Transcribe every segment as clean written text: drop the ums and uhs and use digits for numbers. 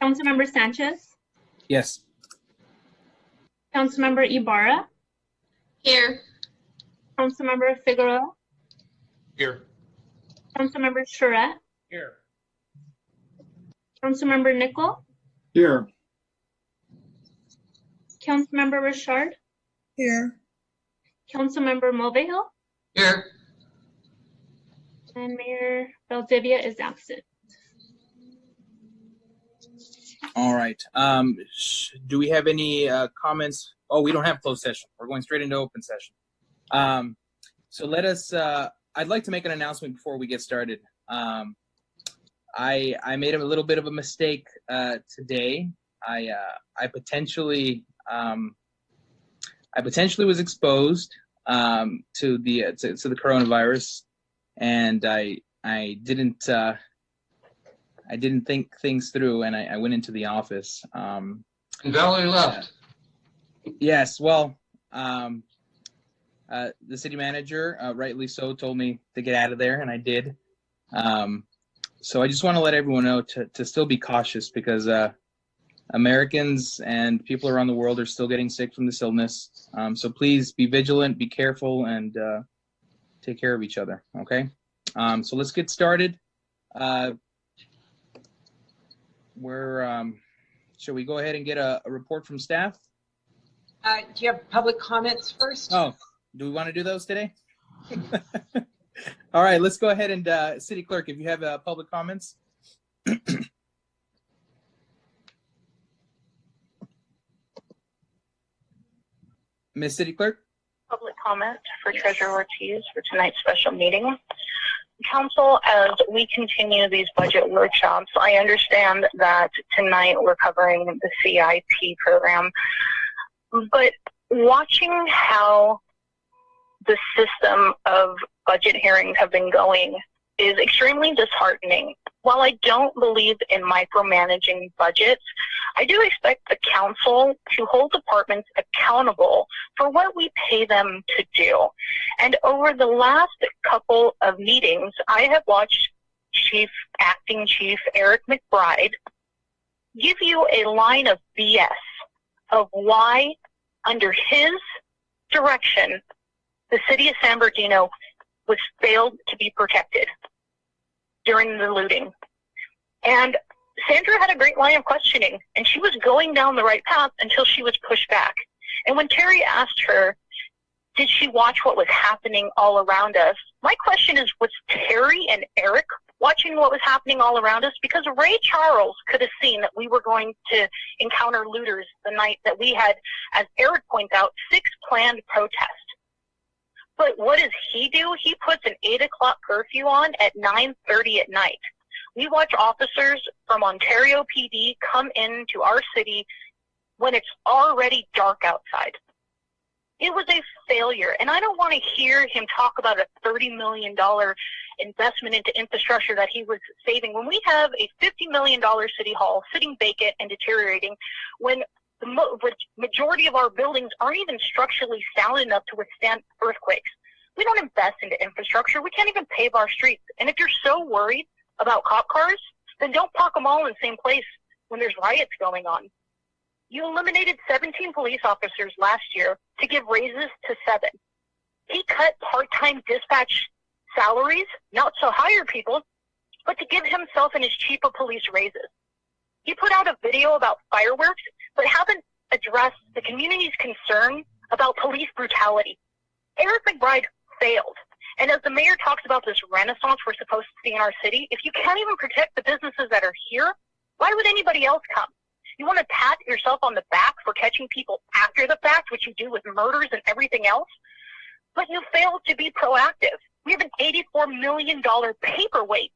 Councilmember Sanchez, Yes. Councilmember Ibarra, Here. Councilmember Figueroa, Here. Councilmember Charette, Here. Councilmember Nickel, Here. Councilmember Richard, Here. Councilmember Mulvihill, Here. and Mayor Valdivia is absent. All right. Do we have any comments? Oh, we don't have closed session. We're going straight into open session. So let us, I'd like to make an announcement before we get started. I made a little bit of a mistake today. I potentially was exposed to the coronavirus, and I didn't think things through, and I went into the office. And Valerie left. Yes, well, the city manager, rightly so, told me to get out of there, and I did. So I just want to let everyone know to still be cautious, because Americans and people around the world are still getting sick from this illness. So please be vigilant, be careful, and take care of each other, okay? So let's get started. Shall we go ahead and get a report from staff? Do you have public comments first? Oh, do we want to do those today? All right, let's go ahead and City Clerk, if you have public comments. Ms. City Clerk? Public comment for Treasurer Ortiz for tonight's special meeting. Council, as we continue these budget workshops, I understand that tonight we're covering the CIP program, but watching how the system of budget hearings have been going is extremely disheartening. While I don't believe in micromanaging budgets, I do expect the council to hold departments accountable for what we pay them to do. And over the last couple of meetings, I have watched Acting Chief Eric McBride give you a line of BS of why, under his direction, the city of San Bernardino was failed to be protected during the looting. And Sandra had a great line of questioning, and she was going down the right path until she was pushed back. And when Terry asked her, did she watch what was happening all around us? My question is, was Terry and Eric watching what was happening all around us? Because Ray Charles could have seen that we were going to encounter looters the night that we had, as Eric points out, 6 planned protests. But what does he do? He puts an 8 o'clock curfew on at 9:30 at night. We watch officers from Ontario PD come into our city when it's already dark outside. It was a failure, and I don't want to hear him talk about a $30 million investment into infrastructure that he was saving when we have a $50 million city hall sitting vacant and deteriorating, when the majority of our buildings aren't even structurally sound enough to withstand earthquakes. We don't invest into infrastructure. We can't even pave our streets. And if you're so worried about cop cars, then don't park them all in the same place when there's riots going on. You eliminated 17 police officers last year to give raises to 7. He cut part-time dispatch salaries, not to hire people, but to give himself and his chief of police raises. He put out a video about fireworks, but haven't addressed the community's concern about police brutality. Eric McBride failed. And as the mayor talks about this renaissance we're supposed to see in our city, if you can't even protect the businesses that are here, why would anybody else come? You want to pat yourself on the back for catching people after the fact, which you do with murders and everything else, but you failed to be proactive. We have an $84 million paperweight,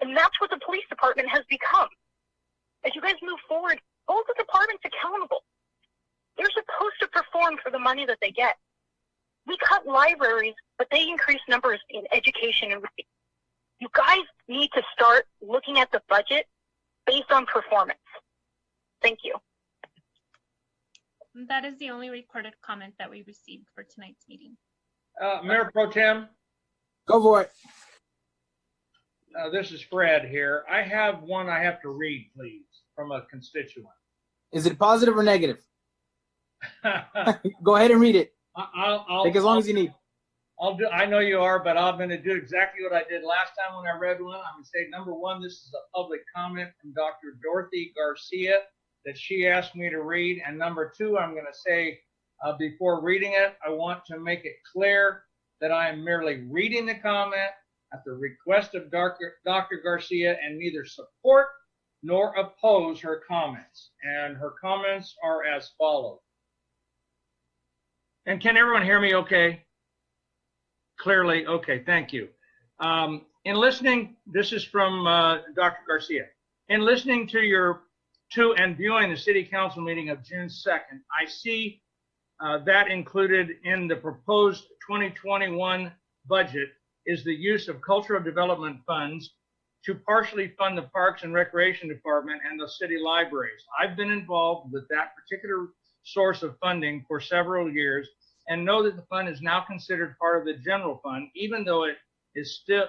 and that's what the police department has become. As you guys move forward, hold the departments accountable. They're supposed to perform for the money that they get. We cut libraries, but they increase numbers in education and reading. You guys need to start looking at the budget based on performance. Thank you. That is the only recorded comment that we received for tonight's meeting. Mayor Pro Tem, Go for it. this is Fred here. I have one I have to read, please, from a constituent. Is it positive or negative? Go ahead and read it. I'll Take as long as you need. I know you are, but I'm going to do exactly what I did last time when I read one. I'm going to say, number one, this is a public comment from Dr. Dorothy Garcia that she asked me to read. And number two, I'm going to say, before reading it, I want to make it clear that I am merely reading the comment at the request of Dr. Garcia and neither support nor oppose her comments. And her comments are as follows. And can everyone hear me okay? Clearly, okay, thank you. In listening, this is from Dr. Garcia. In listening to and viewing the City Council meeting of June 2nd, I see that included in the proposed 2021 budget is the use of cultural development funds to partially fund the Parks and Recreation Department and the city libraries. I've been involved with that particular source of funding for several years and know that the fund is now considered part of the general fund, even though it still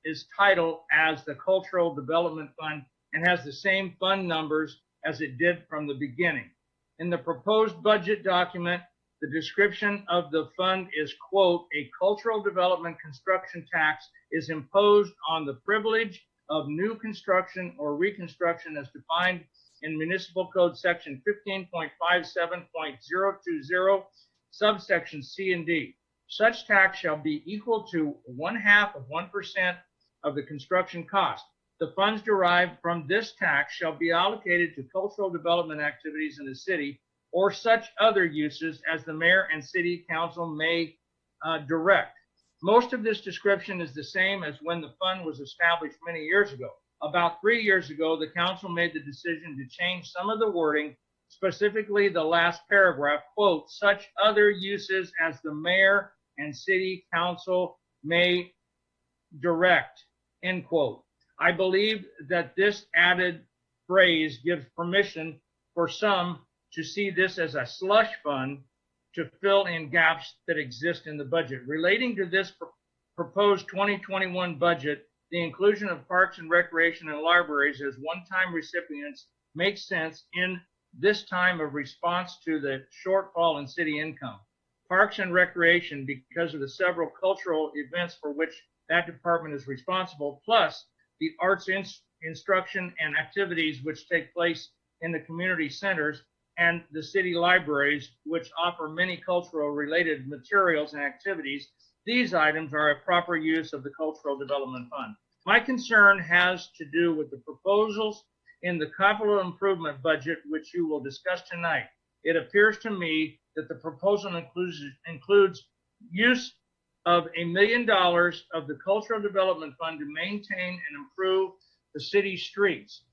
is titled as the Cultural Development Fund and has the same fund numbers as it did from the beginning. In the proposed budget document, the description of the fund is, quote, a cultural development construction tax is imposed on the privilege of new construction or reconstruction as defined in Municipal Code Section 15.57.020, subsection C and D. Such tax shall be equal to 0.5% of the construction cost. The funds derived from this tax shall be allocated to cultural development activities in the city or such other uses as the mayor and city council may direct. Most of this description is the same as when the fund was established many years ago. About 3 years ago, the council made the decision to change some of the wording, specifically the last paragraph, quote, such other uses as the mayor and city council may direct, end quote. I believe that this added phrase gives permission for some to see this as a slush fund to fill in gaps that exist in the budget. Relating to this proposed 2021 budget, the inclusion of parks and recreation and libraries as one-time recipients makes sense in this time of response to the shortfall in city income. Parks and recreation, because of the several cultural events for which that department is responsible, plus the arts instruction and activities which take place in the community centers and the city libraries, which offer many cultural related materials and activities. These items are a proper use of the Cultural Development Fund. My concern has to do with the proposals in the capital improvement budget, which you will discuss tonight. It appears to me that the proposal includes use of $1 million of the Cultural Development Fund to maintain and improve the city streets.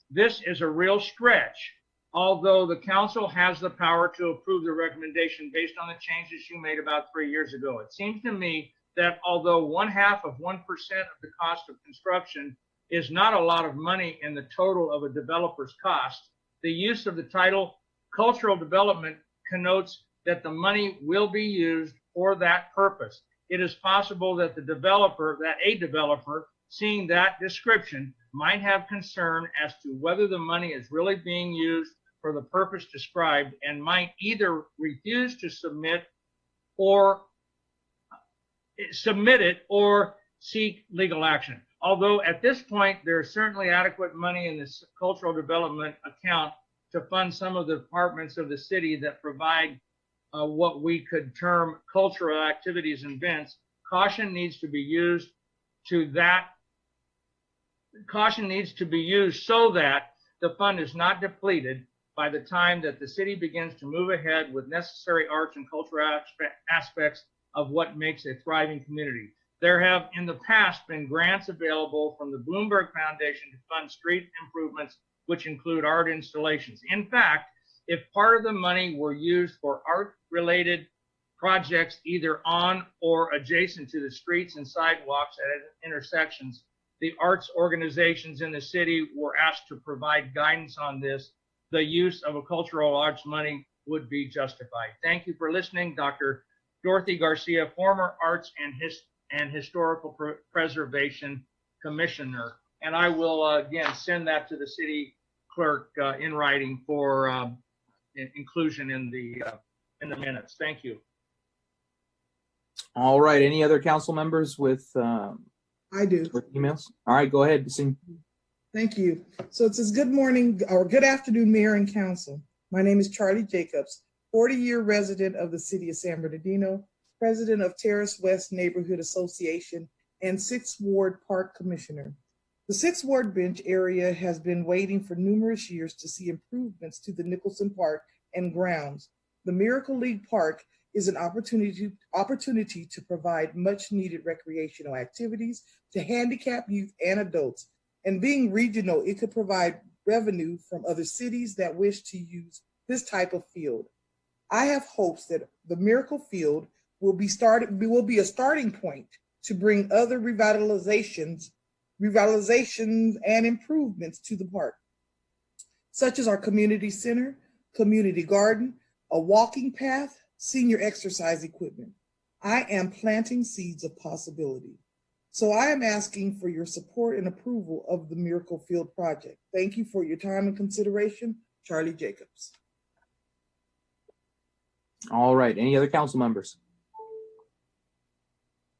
This is a real stretch, although the council has the power to approve the recommendation based on the changes you made about 3 years ago. It seems to me that although 0.5% of the cost of construction is not a lot of money in the total of a developer's cost, the use of the title cultural development connotes that the money will be used for that purpose. It is possible that a developer, seeing that description, might have concern as to whether the money is really being used for the purpose described and might either refuse to submit it or seek legal action. Although at this point, there is certainly adequate money in this cultural development account to fund some of the departments of the city that provide what we could term cultural activities and events, caution needs to be used so that the fund is not depleted by the time that the city begins to move ahead with necessary arts and cultural aspects of what makes a thriving community. There have in the past been grants available from the Bloomberg Foundation to fund street improvements, which include art installations. In fact, if part of the money were used for art-related projects either on or adjacent to the streets and sidewalks at intersections, the arts organizations in the city were asked to provide guidance on this. The use of a cultural arts money would be justified. Thank you for listening. Dr. Dorothy Garcia, former Arts and Historical Preservation commissioner. And I will, again, send that to the city clerk in writing for inclusion in the minutes. Thank you. All right. Any other council members with I do. emails? All right, go ahead. Sing. Thank you. So it says, good morning or good afternoon, Mayor and Council. My name is Charlie Jacobs, 40-year resident of the city of San Bernardino, president of Terrace West Neighborhood Association, and 6th Ward Park Commissioner. The 6th Ward bench area has been waiting for numerous years to see improvements to the Nicholson Park and grounds. The Miracle League Park is an opportunity to provide much needed recreational activities to handicapped youth and adults. And being regional, it could provide revenue from other cities that wish to use this type of field. I have hopes that the Miracle Field will be a starting point to bring other revitalizations and improvements to the park, such as our community center, community garden, a walking path, senior exercise equipment. I am planting seeds of possibility. So I am asking for your support and approval of the Miracle Field project. Thank you for your time and consideration. Charlie Jacobs. All right. Any other council members?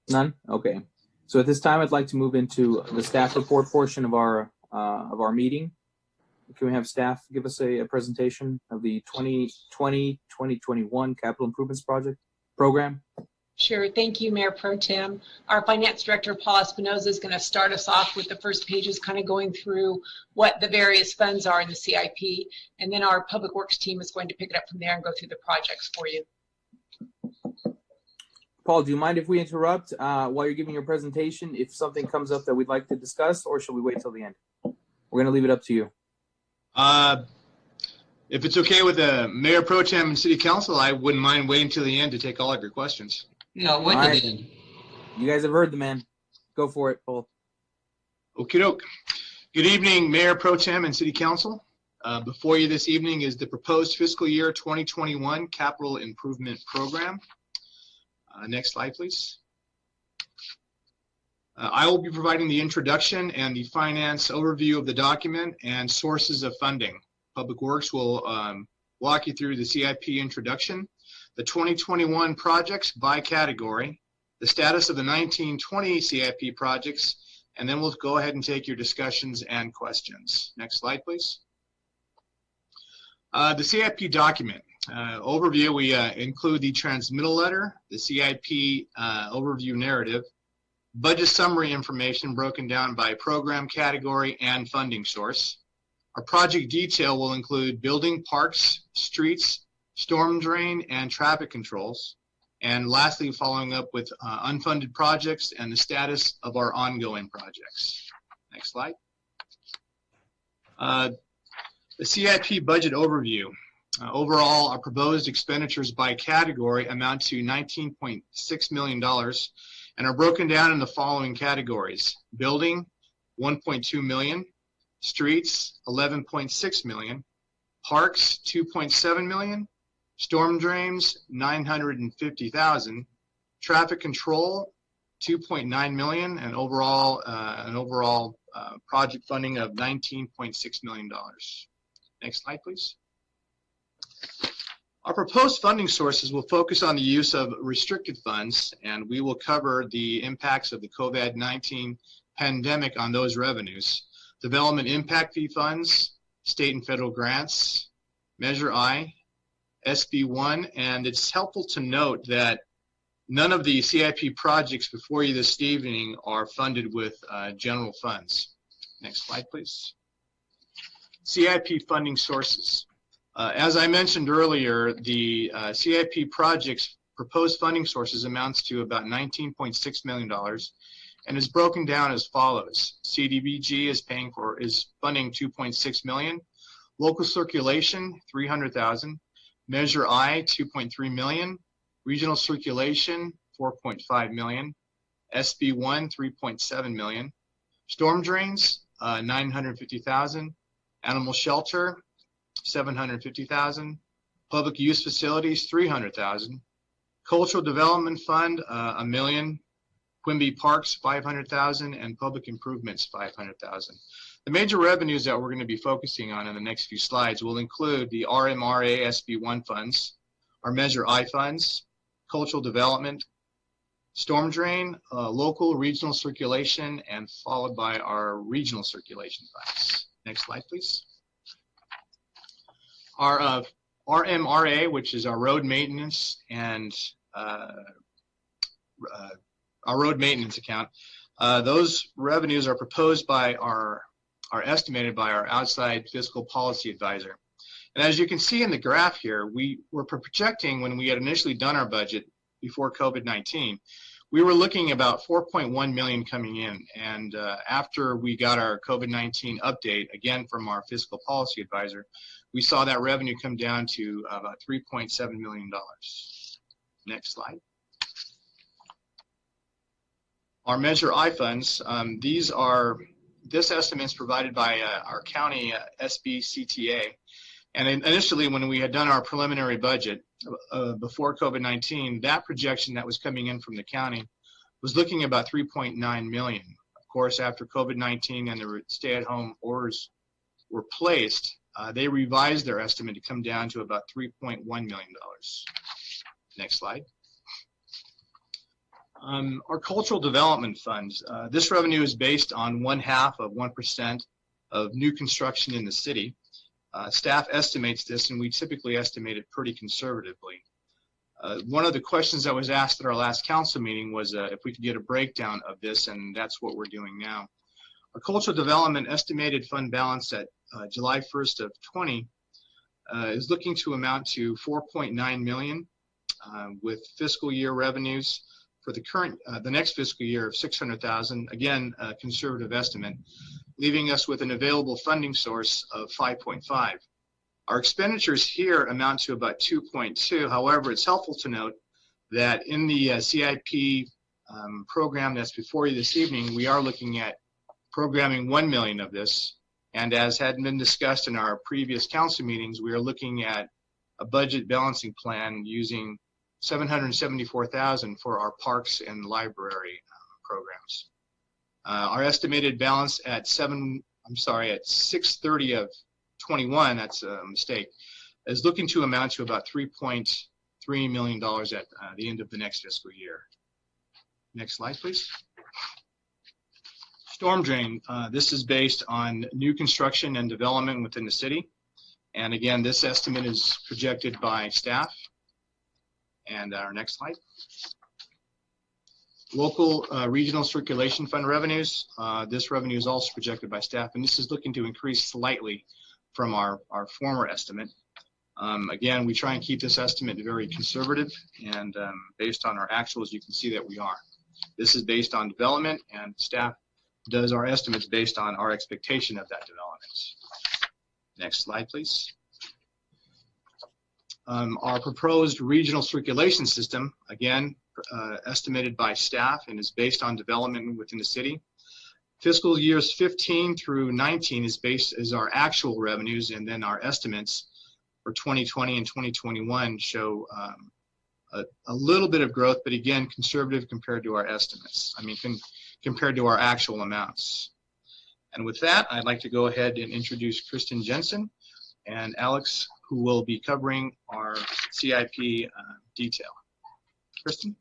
None? Okay. So at this time, I'd like to move into the staff report portion of our meeting. Can we have staff give us a presentation of the 2020-2021 Capital Improvements Program? Sure. Thank you, Mayor Pro Tem. Our Finance Director, Paul Espinoza, is going to start us off with the first pages, kind of going through what the various funds are in the CIP. And then our Public Works team is going to pick it up from there and go through the projects for you. Paul, do you mind if we interrupt while you're giving your presentation if something comes up that we'd like to discuss, or should we wait till the end? We're going to leave it up to you. If it's okay with the Mayor Pro Tem and City Council, I wouldn't mind waiting till the end to take all of your questions. No, wait All till right. the end. You guys have heard the man. Go for it, Paul. Okie doke. Good evening, Mayor Pro Tem and City Council. Before you this evening is the proposed fiscal year 2021 Capital Improvement Program. Next slide, please. I will be providing the introduction and the finance overview of the document and sources of funding. Public Works will walk you through the CIP introduction, the 2021 projects by category, the status of the 1920 CIP projects, and then we'll go ahead and take your discussions and questions. Next slide, please. The CIP document overview, we include the transmittal letter, the CIP overview narrative, budget summary information broken down by program category and funding source. Our project detail will include building, parks, streets, storm drain, and traffic controls. And lastly, following up with unfunded projects and the status of our ongoing projects. Next slide. The CIP budget overview. Overall, our proposed expenditures by category amount to $19.6 million and are broken down in the following categories: building, $1.2 million, streets, $11.6 million, parks, $2.7 million, storm drains, $950,000, traffic control, $2.9 million, and overall project funding of $19.6 million. Next slide, please. Our proposed funding sources will focus on the use of restricted funds, and we will cover the impacts of the COVID-19 pandemic on those revenues. Development impact fee funds, state and federal grants, Measure I, SB1, and it's helpful to note that none of the CIP projects before you this evening are funded with general funds. Next slide, please. CIP funding sources. As I mentioned earlier, the CIP project's proposed funding sources amounts to about $19.6 million and is broken down as follows. CDBG is funding $2.6 million, local circulation $300,000, Measure I $2.3 million, regional circulation $4.5 million, SB1 $3.7 million, storm drains $950,000, animal shelter $750,000, public use facilities $300,000, cultural development fund $1 million, Quimby Parks, $500,000, and Public Improvements, $500,000. The major revenues that we're going to be focusing on in the next few slides will include the RMRA SB1 funds, our Measure I funds, cultural development, storm drain, local regional circulation, and followed by our regional circulation funds. Next slide, please. Our RMRA, which is our road maintenance and our road maintenance account, those revenues are proposed by are estimated by our outside fiscal policy advisor. And as you can see in the graph here, we were projecting when we had initially done our budget before COVID-19, we were looking about 4.1 million coming in. And after we got our COVID-19 update, again from our fiscal policy advisor, we saw that revenue come down to about $3.7 million. Next slide. Our Measure I funds, this estimate is provided by our county SBCTA. And initially, when we had done our preliminary budget before COVID-19, that projection that was coming in from the county was looking about 3.9 million. Of course, after COVID-19 and the stay-at-home orders were placed, they revised their estimate to come down to about $3.1 million. Next slide. Our cultural development funds, this revenue is based on 0.5% of new construction in the city. Staff estimates this, and we typically estimate it pretty conservatively. One of the questions that was asked at our last council meeting was if we could get a breakdown of this, and that's what we're doing now. Our cultural development estimated fund balance at July 1st of 20 is looking to amount to 4.9 million with fiscal year revenues for the next fiscal year of 600,000, again, a conservative estimate, leaving us with an available funding source of 5.5. Our expenditures here amount to about 2.2. However, it's helpful to note that in the CIP program that's before you this evening, we are looking at programming 1 million of this. And as had been discussed in our previous council meetings, we are looking at a budget balancing plan using 774,000 for our parks and library programs. Our estimated balance at 6/30 of 21, that's a mistake, is looking to amount to about $3.3 million at the end of the next fiscal year. Next slide, please. Storm drain, this is based on new construction and development within the city. And again, this estimate is projected by staff. And our next slide. Local regional circulation fund revenues. This revenue is also projected by staff, and this is looking to increase slightly from our former estimate. Again, we try and keep this estimate very conservative, and based on our actuals, you can see that we are. This is based on development, and staff does our estimates based on our expectation of that development. Next slide, please. Our proposed regional circulation system, again, estimated by staff and is based on development within the city. Fiscal years 15 through 19 is our actual revenues, and then our estimates for 2020 and 2021 show a little bit of growth, but again, conservative compared to our estimates. I mean, compared to our actual amounts. And with that, I'd like to go ahead and introduce Kristen Jensen and Alex, who will be covering our CIP detail. Kristen?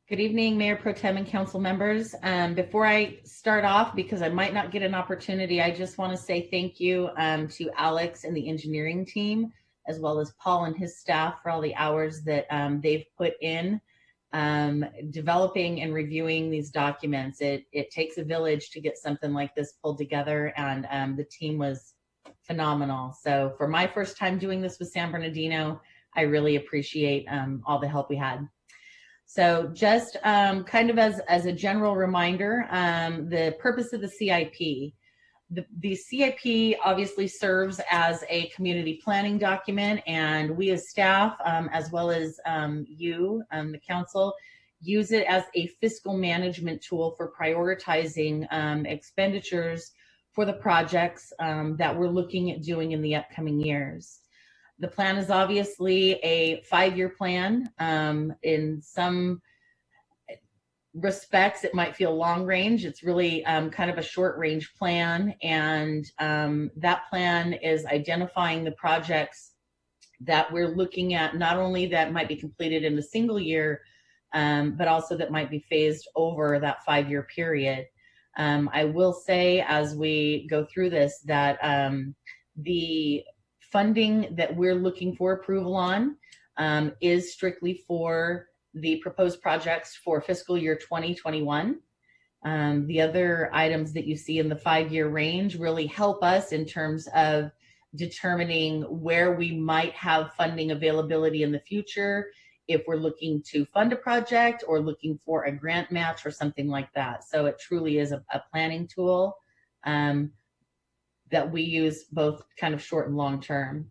Good evening, Mayor Pro Tem and council members. Before I start off, because I might not get an opportunity, I just want to say thank you to Alex and the engineering team, as well as Paul and his staff for all the hours that they've put in developing and reviewing these documents. It takes a village to get something like this pulled together, and the team was phenomenal. So for my first time doing this with San Bernardino, I really appreciate all the help we had. So just kind of as a general reminder, the purpose of the CIP. The CIP obviously serves as a community planning document, and we as staff, as well as you, the council, use it as a fiscal management tool for prioritizing expenditures for the projects that we're looking at doing in the upcoming years. The plan is obviously a 5-year plan. In some respects, it might feel long range. It's really kind of a short range plan. And that plan is identifying the projects that we're looking at, not only that might be completed in a single year, but also that might be phased over that 5-year period. I will say as we go through this that the funding that we're looking for approval on is strictly for the proposed projects for fiscal year 2021. The other items that you see in the 5-year range really help us in terms of determining where we might have funding availability in the future, if we're looking to fund a project or looking for a grant match or something like that. So it truly is a planning tool that we use both kind of short and long term.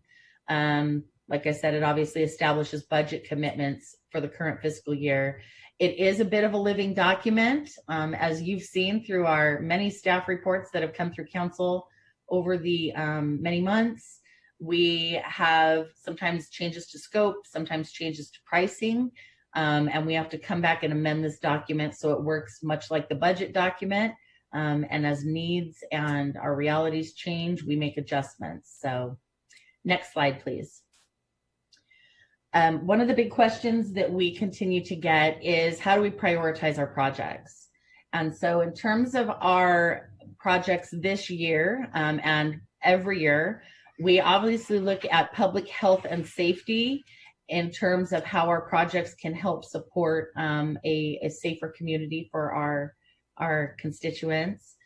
Like I said, it obviously establishes budget commitments for the current fiscal year. It is a bit of a living document, as you've seen through our many staff reports that have come through council over the many months. We have sometimes changes to scope, sometimes changes to pricing, and we have to come back and amend this document so it works much like the budget document. And as needs and our realities change, we make adjustments. So next slide, please. One of the big questions that we continue to get is how do we prioritize our projects? And so in terms of our projects this year and every year, we obviously look at public health and safety in terms of how our projects can help support a safer community for our constituents.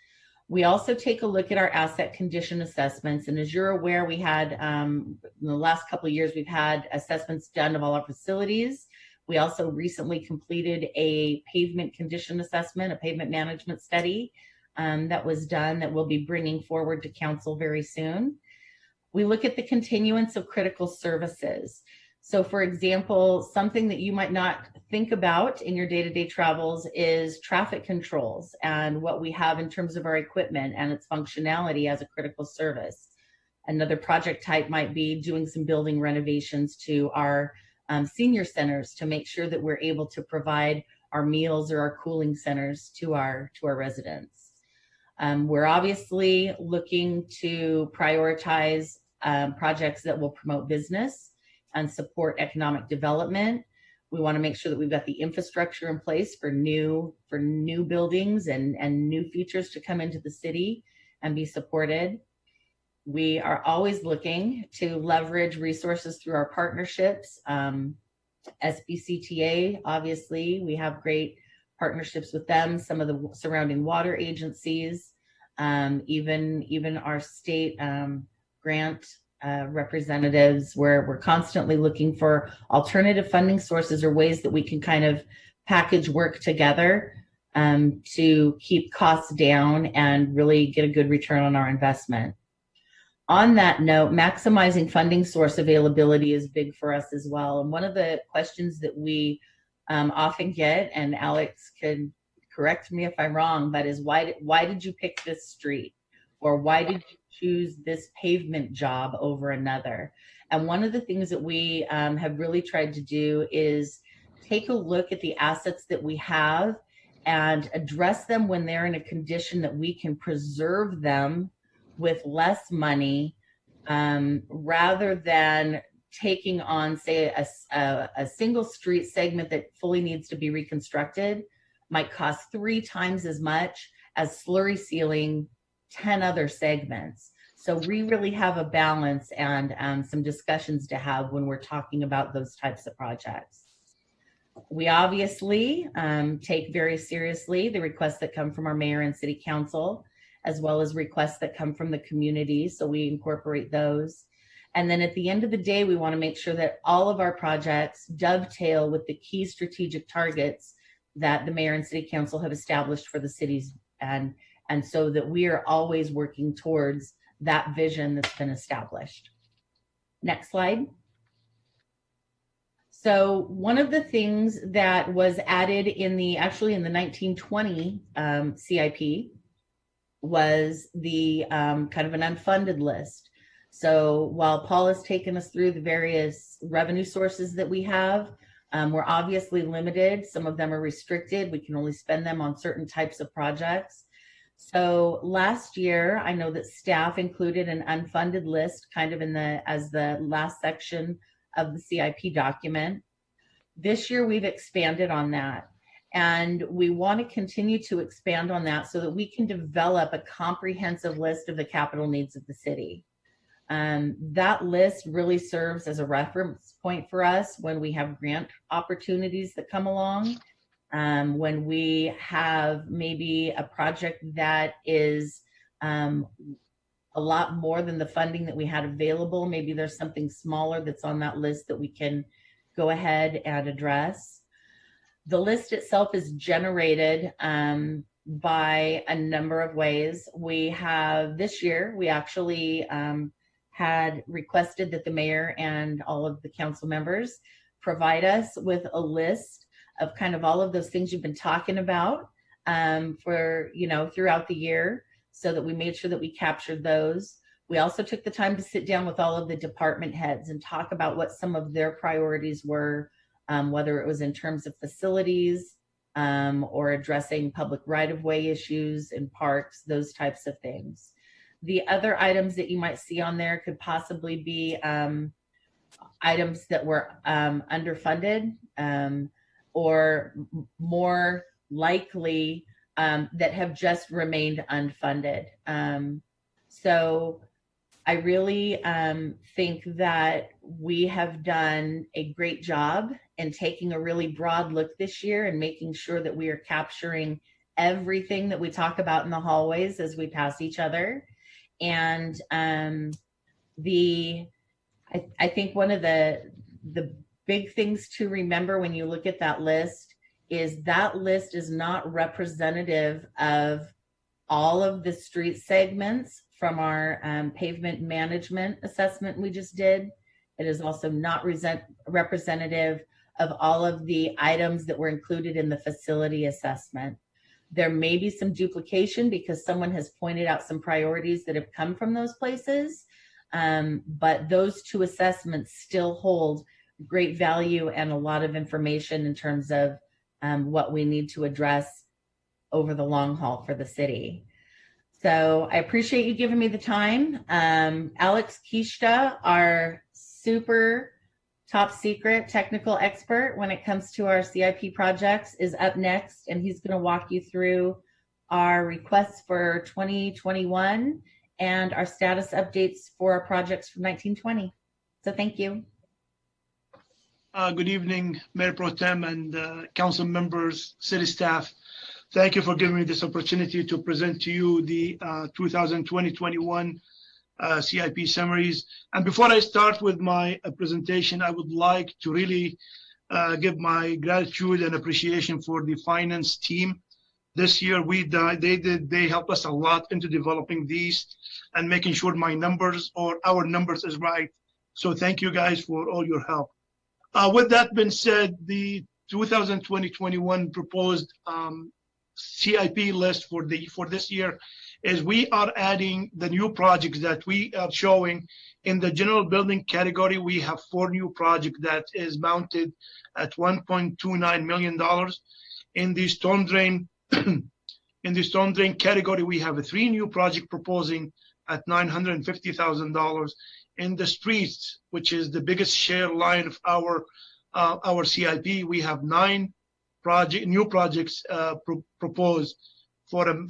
We also take a look at our asset condition assessments. And as you're aware, we had, in the last couple of years, we've had assessments done of all our facilities. We also recently completed a pavement condition assessment, a pavement management study that was done that we'll be bringing forward to council very soon. We look at the continuance of critical services. So for example, something that you might not think about in your day-to-day travels is traffic controls and what we have in terms of our equipment and its functionality as a critical service. Another project type might be doing some building renovations to our senior centers to make sure that we're able to provide our meals or our cooling centers to our residents. We're obviously looking to prioritize projects that will promote business and support economic development. We want to make sure that we've got the infrastructure in place for new buildings and new features to come into the city and be supported. We are always looking to leverage resources through our partnerships. SBCTA, obviously, we have great partnerships with them, some of the surrounding water agencies, even our state grant representatives, where we're constantly looking for alternative funding sources or ways that we can kind of package work together to keep costs down and really get a good return on our investment. On that note, maximizing funding source availability is big for us as well. And one of the questions that we often get, and Alex can correct me if I'm wrong, but is why did you pick this street? Or why did you choose this pavement job over another? And one of the things that we have really tried to do is take a look at the assets that we have and address them when they're in a condition that we can preserve them with less money, rather than taking on, say, a single street segment that fully needs to be reconstructed might cost 3 times as much as slurry sealing 10 other segments. So we really have a balance and some discussions to have when we're talking about those types of projects. We obviously take very seriously the requests that come from our mayor and city council, as well as requests that come from the community. So we incorporate those. And then at the end of the day, we want to make sure that all of our projects dovetail with the key strategic targets that the mayor and city council have established for the cities, and so that we are always working towards that vision that's been established. Next slide. So one of the things that was added in the 1920 CIP was the kind of an unfunded list. So while Paul has taken us through the various revenue sources that we have, We're obviously limited. Some of them are restricted. We can only spend them on certain types of projects. So last year, I know that staff included an unfunded list kind of as the last section of the CIP document. This year, we've expanded on that. And we want to continue to expand on that so that we can develop a comprehensive list of the capital needs of the city. That list really serves as a reference point for us when we have grant opportunities that come along, when we have maybe a project that is a lot more than the funding that we had available. Maybe there's something smaller that's on that list that we can go ahead and address. The list itself is generated by a number of ways. We have this year, we actually had requested that the mayor and all of the council members provide us with a list of kind of all of those things you've been talking about for, throughout the year, so that we made sure that we captured those. We also took the time to sit down with all of the department heads and talk about what some of their priorities were, whether it was in terms of facilities or addressing public right-of-way issues in parks, those types of things. The other items that you might see on there could possibly be items that were underfunded or more likely that have just remained unfunded. So I really think that we have done a great job in taking a really broad look this year and making sure that we are capturing everything that we talk about in the hallways as we pass each other. And I think one of the big things to remember when you look at that list is not representative of all of the street segments from our pavement management assessment we just did. It is also not representative of all of the items that were included in the facility assessment. There may be some duplication because someone has pointed out some priorities that have come from those places, but those two assessments still hold great value and a lot of information in terms of what we need to address over the long haul for the city. So I appreciate you giving me the time. Alex Kishta, our super top secret technical expert when it comes to our CIP projects, is up next, and he's going to walk you through our requests for 2021 and our status updates for our projects from 1920. So thank you. Good evening, Mayor Pro Tem and council members, city staff. Thank you for giving me this opportunity to present to you the 2020-21 CIP summaries. And before I start with my presentation, I would like to really give my gratitude and appreciation for the finance team. This year, they helped us a lot into developing these and making sure my numbers or our numbers is right. So thank you guys for all your help. With that being said, the 2020-21 proposed CIP list for this year is we are adding the new projects that we are showing in the general building category. We have 4 new projects that is mounted at $1.29 million. In the storm drain, category, we have 3 new projects proposing at $950,000. In the streets, which is the biggest share line of our CIP, we have 9 new projects proposed for a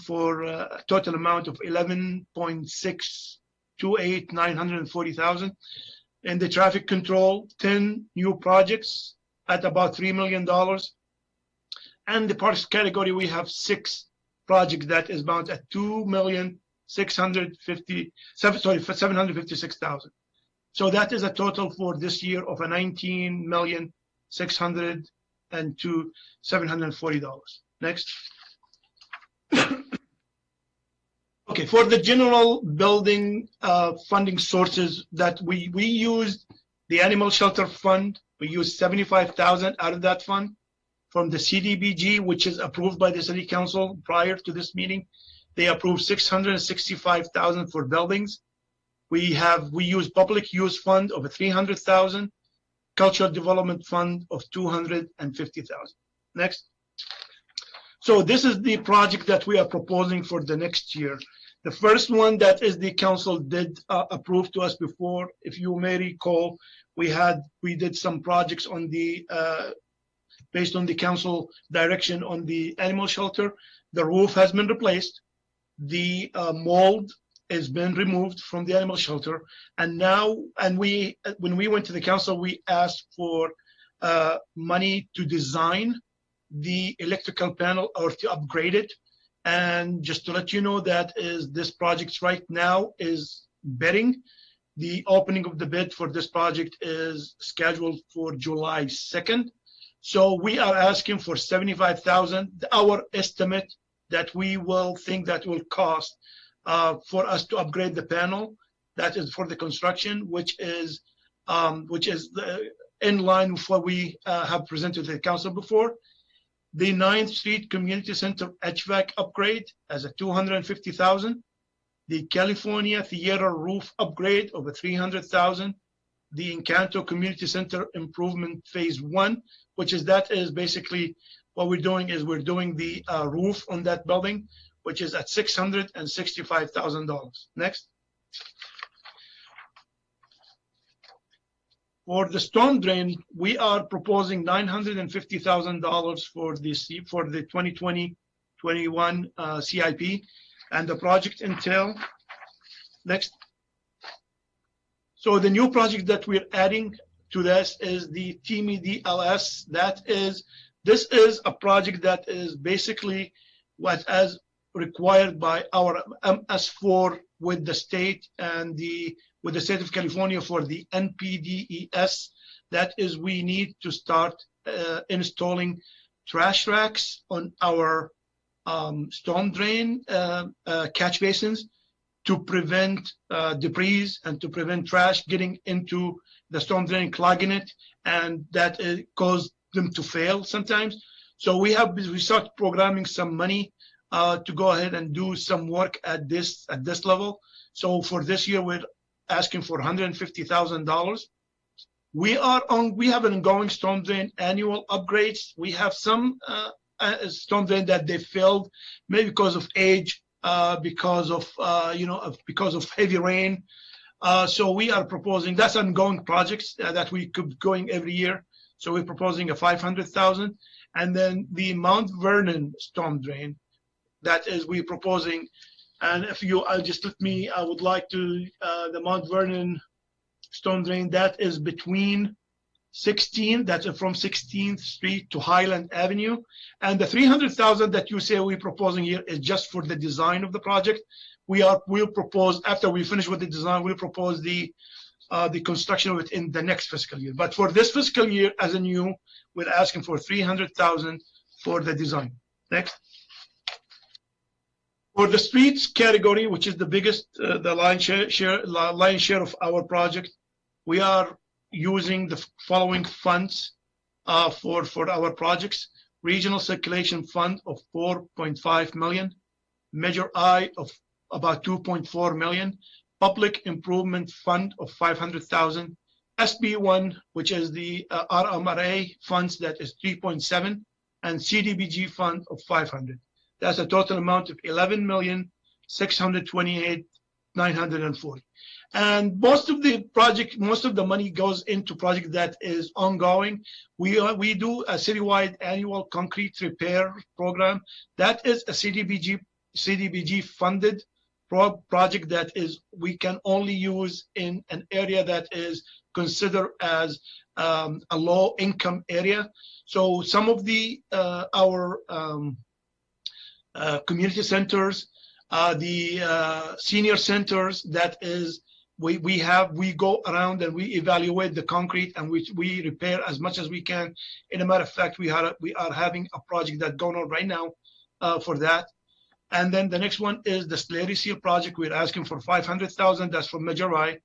total amount of $11.628,940,000. In the traffic control, 10 new projects at about $3 million. And the parks category, we have 6 projects that is bound at $2,756,000. So that is a total for this year of a $19,602,740. Next. Okay, for the general building funding sources that we used the animal shelter fund. We used $75,000 out of that fund. From the CDBG, which is approved by the city council prior to this meeting, they approved $665,000 for buildings. We use public use fund of $300,000, Cultural Development Fund of $250,000. Next. So this is the project that we are proposing for the next year. The first one that is the council did approve to us before. If you may recall, we did some projects on the based on the council direction on the animal shelter. The roof has been replaced. The mold has been removed from the animal shelter, and now when we went to the council, we asked for money to design the electrical panel or to upgrade it. And just to let you know, that is this project right now is bidding. The opening of the bid for this project is scheduled for July 2nd. So we are asking for $75,000. Our estimate that we will think that will cost for us to upgrade the panel, that is for the construction, which is in line with what we have presented to the council before. The 9th Street Community Center HVAC upgrade as a $250,000. The California Theater roof upgrade over $300,000. The Encanto Community Center improvement phase 1, which is basically what we're doing is we're doing the roof on that building, which is at $665,000. Next. For the storm drain, we are proposing $950,000 for the 2020-21 CIP, and the project entail. Next. So the new project that we're adding to this is the TME DLS. This is a project that is basically what as required by our MS4 with the state and with the state of California for the NPDES. That is, we need to start installing trash racks on our storm drain catch basins to prevent debris and to prevent trash getting into the storm drain, clogging it, and that caused them to fail sometimes. So we start programming some money to go ahead and do some work at this level. So for this year, we're asking for $150,000. We have an ongoing storm drain annual upgrades. We have some storm drain that they failed, maybe because of age, because of heavy rain. So we are proposing, that's ongoing projects that we could going every year. So we're proposing a $500,000, and then the Mount Vernon storm drain, that is we're proposing. And if you just let me, I would like to the Mount Vernon storm drain, that is between 16, that's from 16th Street to Highland Avenue, and the $300,000 that you say we're proposing here is just for the design of the project. We'll propose after we finish with the design, we'll propose the construction of it in the next fiscal year. But for this fiscal year, as a new, we're asking for $300,000 for the design. Next. For the streets category, which is the biggest, the lion's share of our project, we are using the following funds for our projects: Regional Circulation Fund of $4.5 million, Measure I of about $2.4 million, Public Improvement Fund of $500,000, SB1, which is the RMRA funds, that is $3.7, and CDBG fund of $500. That's a total amount of $11,628,940. And most of the money goes into project that is ongoing. We do a citywide annual concrete repair program. That is a CDBG funded project that is we can only use in an area that is considered as a low income area. So some of our community centers, the senior centers, that is we go around and we evaluate the concrete and we repair as much as we can. In a matter of fact, we are having a project that's going on right now for that. And then the next one is the Slurry Seal project. We're asking for $500,000. That's from Measure I.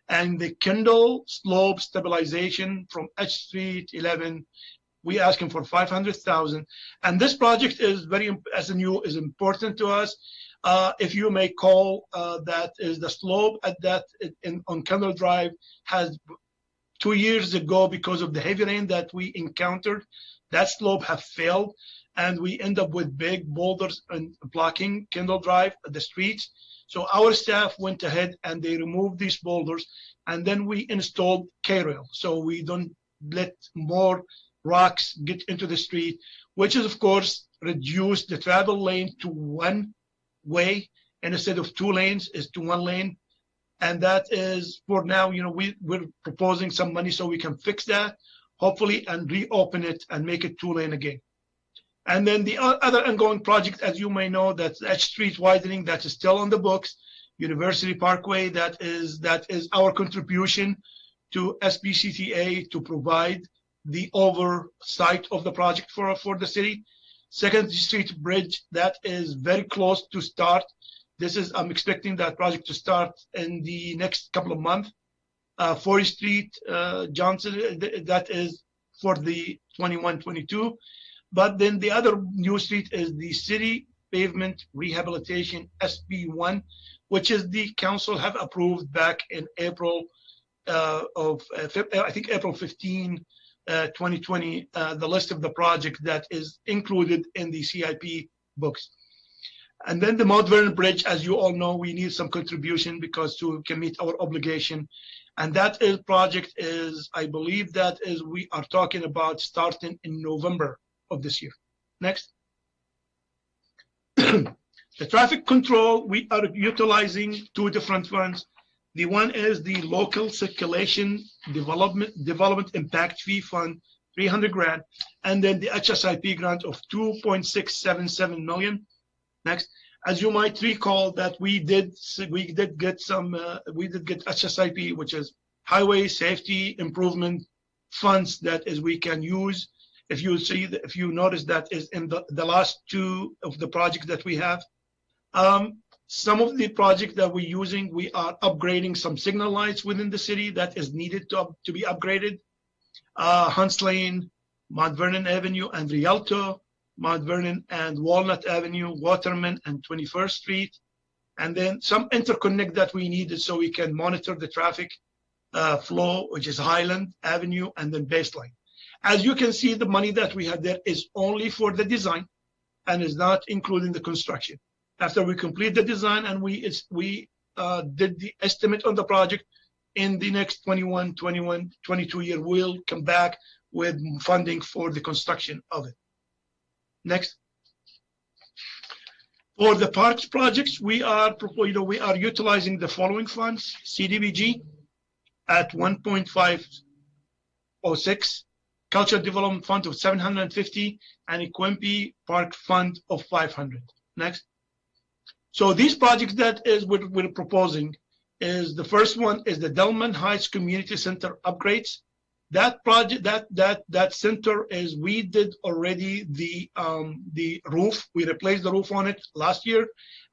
And the Kendall Slope Stabilization from H Street 11, we're asking for $500,000. And this project is is important to us. If you may call, that is the slope at on Kendall Drive has 2 years ago, because of the heavy rain that we encountered, that slope have failed, and we end up with big boulders and blocking Kendall Drive, the streets. So our staff went ahead and they removed these boulders, and then we installed K-rail, so we don't let more rocks get into the street, which is of course reduce the travel lane to one way, and instead of 2 lanes is to 1 lane. And that is for now, we're proposing some money so we can fix that, hopefully, and reopen it and make it 2 lane again. And then the other ongoing project, as you may know, that's H Street widening, that is still on the books. University Parkway, that is our contribution to SBCTA to provide the oversight of the project for the city. Second Street Bridge, that is very close to start. I'm expecting that project to start in the next couple of months. 40th Street, Johnson, that is for the 21-22. But then the other new street is the City Pavement Rehabilitation SB1, which is the council have approved back in April April 15, 2020, the list of the project that is included in the CIP books. And then the Mount Vernon Bridge, as you all know, we need some contribution because to can meet our obligation. And that project is, I believe that is, we are talking about starting in November of this year. Next. The traffic control, we are utilizing 2 different funds. The one is the Local Circulation Development Impact Fee Fund, 300 grand, and then the HSIP grant of 2.677 million. Next. As you might recall that we did get HSIP, which is Highway Safety Improvement Funds, that is we can use. If you notice that is in the last 2 of the projects that we have. Some of the projects that we're using, we are upgrading some signal lights within the city that is needed to be upgraded. Hunts Lane, Mount Vernon Avenue and Rialto, Mount Vernon and Walnut Avenue, Waterman and 21st Street. And then some interconnect that we needed so we can monitor the traffic flow, which is Highland Avenue and then Baseline. As you can see, the money that we have there is only for the design and is not including the construction. After we complete the design and we did the estimate on the project, in the next 22 year, we'll come back with funding for the construction of it. Next. For the parks projects, we are utilizing the following funds: CDBG at 1.506, Culture Development Fund of 750, and Equimpi Park Fund of 500. Next. So these projects that is we're proposing is the first one is the Delman Heights Community Center upgrades. That project, that center is, we did already the roof. We replaced the roof on it last year,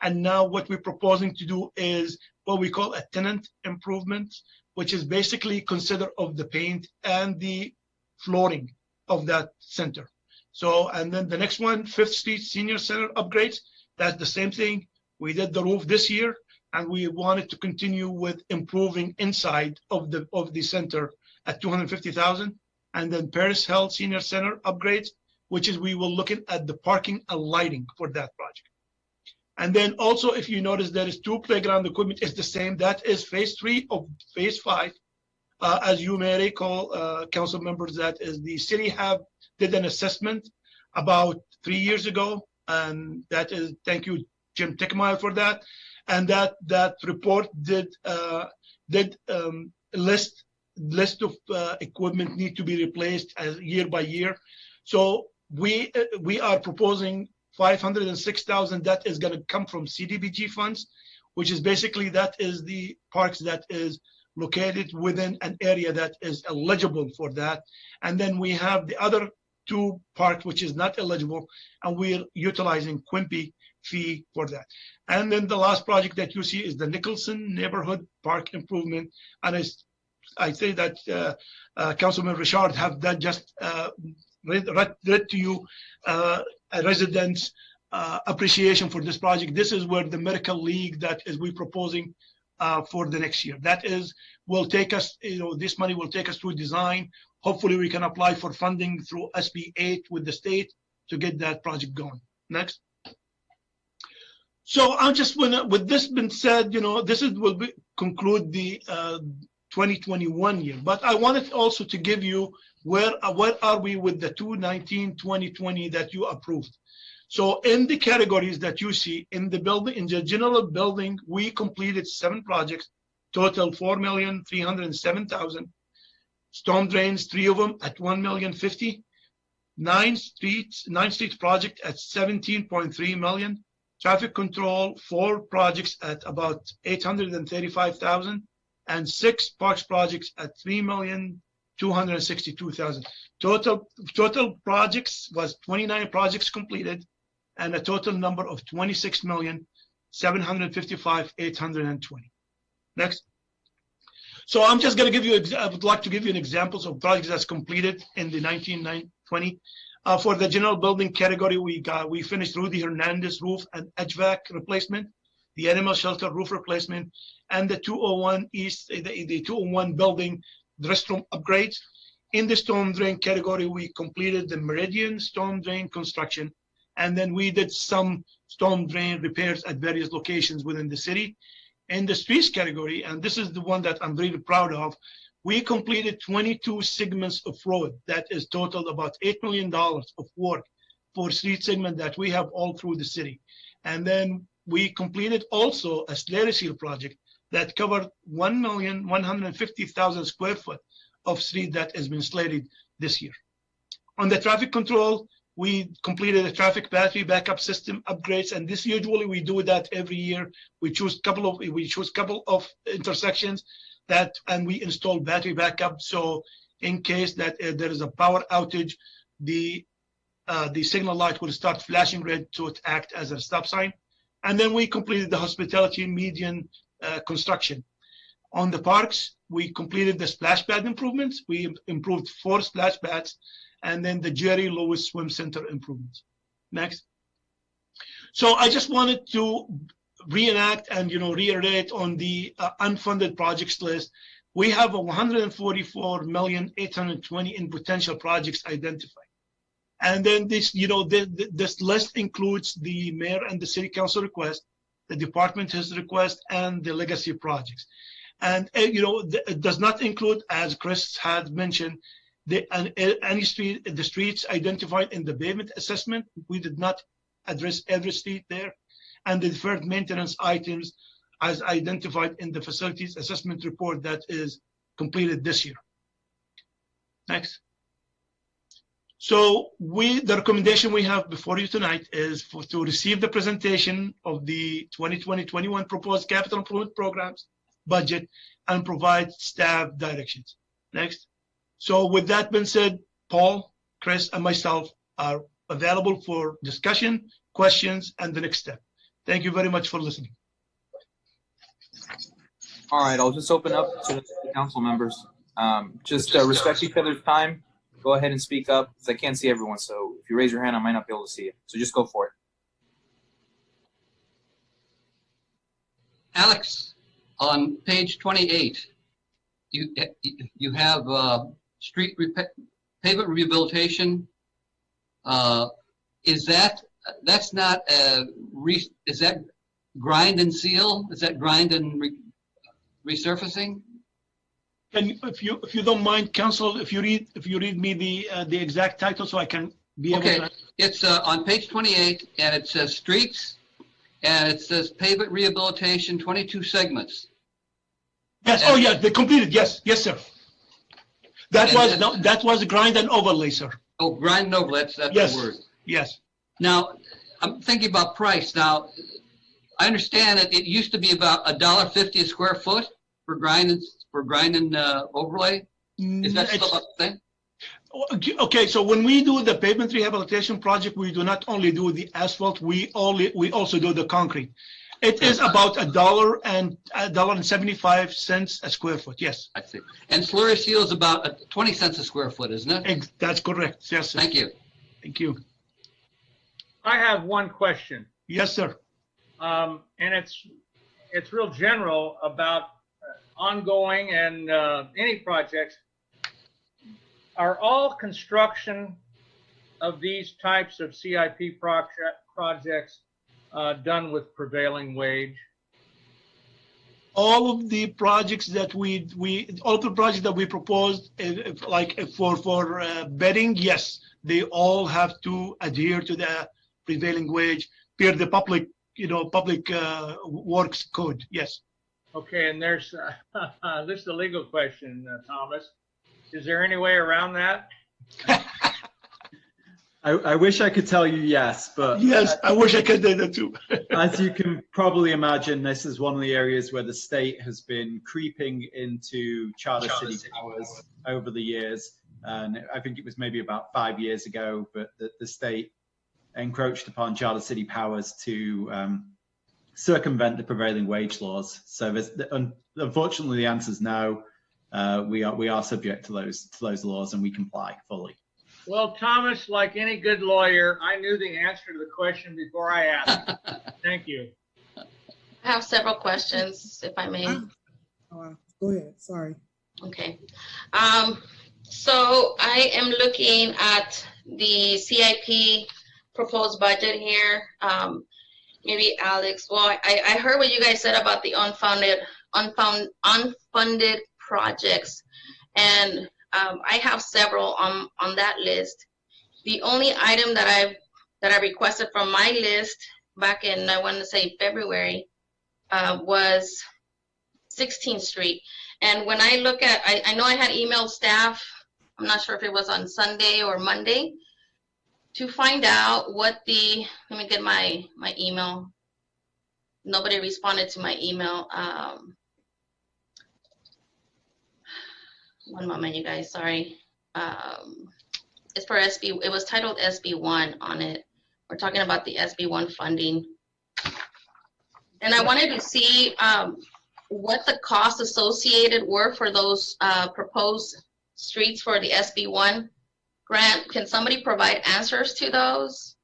and now what we're proposing to do is what we call a tenant improvement, which is basically consider of the paint and the flooring of that center. So, and then the next one, 5th Street Senior Center upgrades. That's the same thing. We did the roof this year, and we wanted to continue with improving inside of the center at 250,000, and then Paris Health Senior Center upgrades, which is we will look at the parking and lighting for that project. And then also, if you notice, there is 2 playground equipment. It's the same. That is phase 3 of phase 5. As you may recall, council members, that is the city did an assessment about 3 years ago, and that is, thank you, Jim Tickmeyer, for that. And that report did list of equipment need to be replaced as year by year. So we are proposing 506,000 that is going to come from CDBG funds, which is basically that is the parks that is located within an area that is eligible for that. And then we have the other 2 parks which is not eligible, and we're utilizing Quimby fee for that. And then the last project that you see is the Nicholson Neighborhood Park Improvement, and I say that Councilman Richard have that just read to you a resident's appreciation for this project. This is where the Medical League that is we proposing for the next year. That is, will take us, this money will take us through design. Hopefully we can apply for funding through SB 8 with the state to get that project going. Next. So I'm just, with this being said, this will conclude the 2021 year. But I wanted also to give you where are we with the 2019-2020 that you approved. So in the categories that you see in the building, in the general building, we completed 7 projects, total $4,307,000. Storm drains, 3 of them at $1,050,000. 9 streets project at $17.3 million. Traffic control, 4 projects at about $835,000, and 6 parks projects at $3,262,000. Total projects was 29 projects completed, and a total number of $26,755,820. Next. So I'm just going to give you, I would like to give you an examples of projects that's completed in the 1920. For the general building category, we finished Rudy Hernandez roof and HVAC replacement, the animal shelter roof replacement, and the 201 East, the 201 building the restroom upgrades. In the storm drain category, we completed the Meridian storm drain construction, and then we did some storm drain repairs at various locations within the city. In the streets category, and this is the one that I'm really proud of, we completed 22 segments of road. That is total about $8 million of work for street segment that we have all through the city. And then we completed also a slurry seal project that covered 1,150,000 square foot of street that has been slated this year. On the traffic control, we completed a traffic battery backup system upgrades, and this usually we do that every year. We choose couple of intersections and we install battery backup. So in case that there is a power outage, the signal light will start flashing red to act as a stop sign. And then we completed the hospitality median construction. On the parks, we completed the splash pad improvements. We improved 4 splash pads, and then the Jerry Lewis Swim Center improvements. Next. So I just wanted to reenact and reiterate on the unfunded projects list. We have a $144,820,000 in potential projects identified. And then this, this list includes the mayor and the city council request, the department has request, and the legacy projects. And it does not include, as Chris had mentioned, the streets identified in the pavement assessment. We did not address every street there, and the deferred maintenance items as identified in the facilities assessment report that is completed this year. Next. So the recommendation we have before you tonight is to receive the presentation of the 2020-21 proposed capital improvement programs budget and provide staff directions. Next. So with that being said, Paul, Chris, and myself are available for discussion, questions, and the next step. Thank you very much for listening. All right, I'll just open up to the council members. Just respect each other's time. Go ahead and speak up, because I can't see everyone. So if you raise your hand, I might not be able to see it. So just go for it. Alex, on page 28, you have street pavement rehabilitation. Is that not is that grind and seal? Is that grind and resurfacing? And if you don't mind, council, if you read me the exact title so I can be able to. It's on page 28, and it says streets, and it says pavement rehabilitation, 22 segments. Yes. Oh, yeah. They completed. Yes. Yes, sir. That was grind and overlay, sir. Oh, grind and overlay. That's yes. the word. Yes. Now, I'm thinking about price. Now, I understand that it used to be about $1.50 a square foot for grind and overlay. Is that still the thing? Okay, so when we do the pavement rehabilitation project, we do not only do the asphalt, we also do the concrete. It is about $1.75 a square foot. Yes. I see. And slurry seal is about 20 cents a square foot, isn't it? That's correct. Yes, sir. Thank you. Thank you. I have one question. Yes, sir. And it's real general about ongoing and any projects. Are all construction of these types of CIP projects done with prevailing wage? All of the projects that we proposed, for bidding, yes, they all have to adhere to the prevailing wage per the public works code. Yes. Okay, and there's this is a legal question, Thomas. Is there any way around that? I wish I could tell you yes, but yes, I wish I could do that too. as you can probably imagine, this is one of the areas where the state has been creeping into charter city powers over the years. And I think it was maybe about 5 years ago, but the state encroached upon charter city powers to circumvent the prevailing wage laws. So unfortunately, the answer is no. We are subject to those laws, and we comply fully. Well, Thomas, like any good lawyer, I knew the answer to the question before I asked. Thank you. I have several questions, if I may. Go ahead. Sorry. Okay. So I am looking at the CIP proposed budget here. Maybe Alex. Well, I heard what you guys said about the unfunded projects, and I have several on that list. The only item that I requested from my list back in, I want to say February, was 16th Street. And when I look at, I know I had emailed staff, I'm not sure if it was on Sunday or Monday, to find out what the, let me get my email. Nobody responded to my email. One moment, you guys, sorry. It's for SB, it was titled SB1 on it. We're talking about the SB1 funding. And I wanted to see what the costs associated were for those proposed streets for the SB1 grant. Can somebody provide answers to those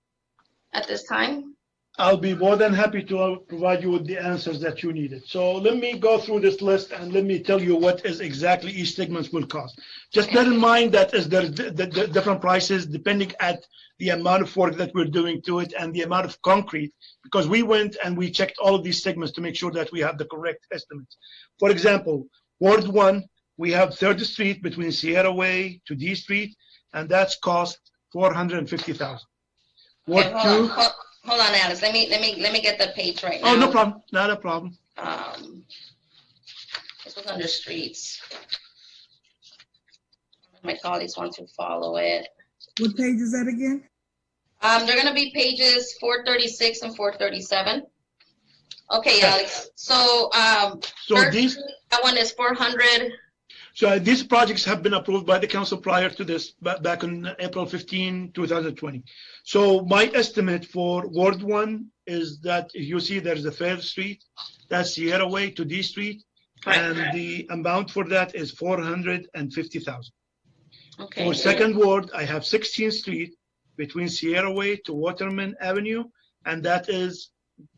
at this time? I'll be more than happy to provide you with the answers that you needed. So let me go through this list and let me tell you what is exactly each segment will cost. Just bear in mind that there's the different prices depending at the amount of work that we're doing to it and the amount of concrete, because we went and we checked all of these segments to make sure that we have the correct estimates. For example, Ward 1, we have 3rd Street between Sierra Way to D Street, and that's cost $450,000. Ward Okay, 2. Hold on, Alice. Let me get the page right now. Oh, no problem. Not a problem. This was under streets. My colleagues want to follow it. What page is that again? They're going to be pages 436 and 437. Okay, Alex. So, that one is 400. So these projects have been approved by the council prior to this, back on April 15, 2020. So my estimate for Ward 1 is that if you see there's a 3rd Street, that's Sierra Way to D Street, and the amount for that is $450,000. Okay. For 2nd Ward, I have 16th Street between Sierra Way to Waterman Avenue, and that is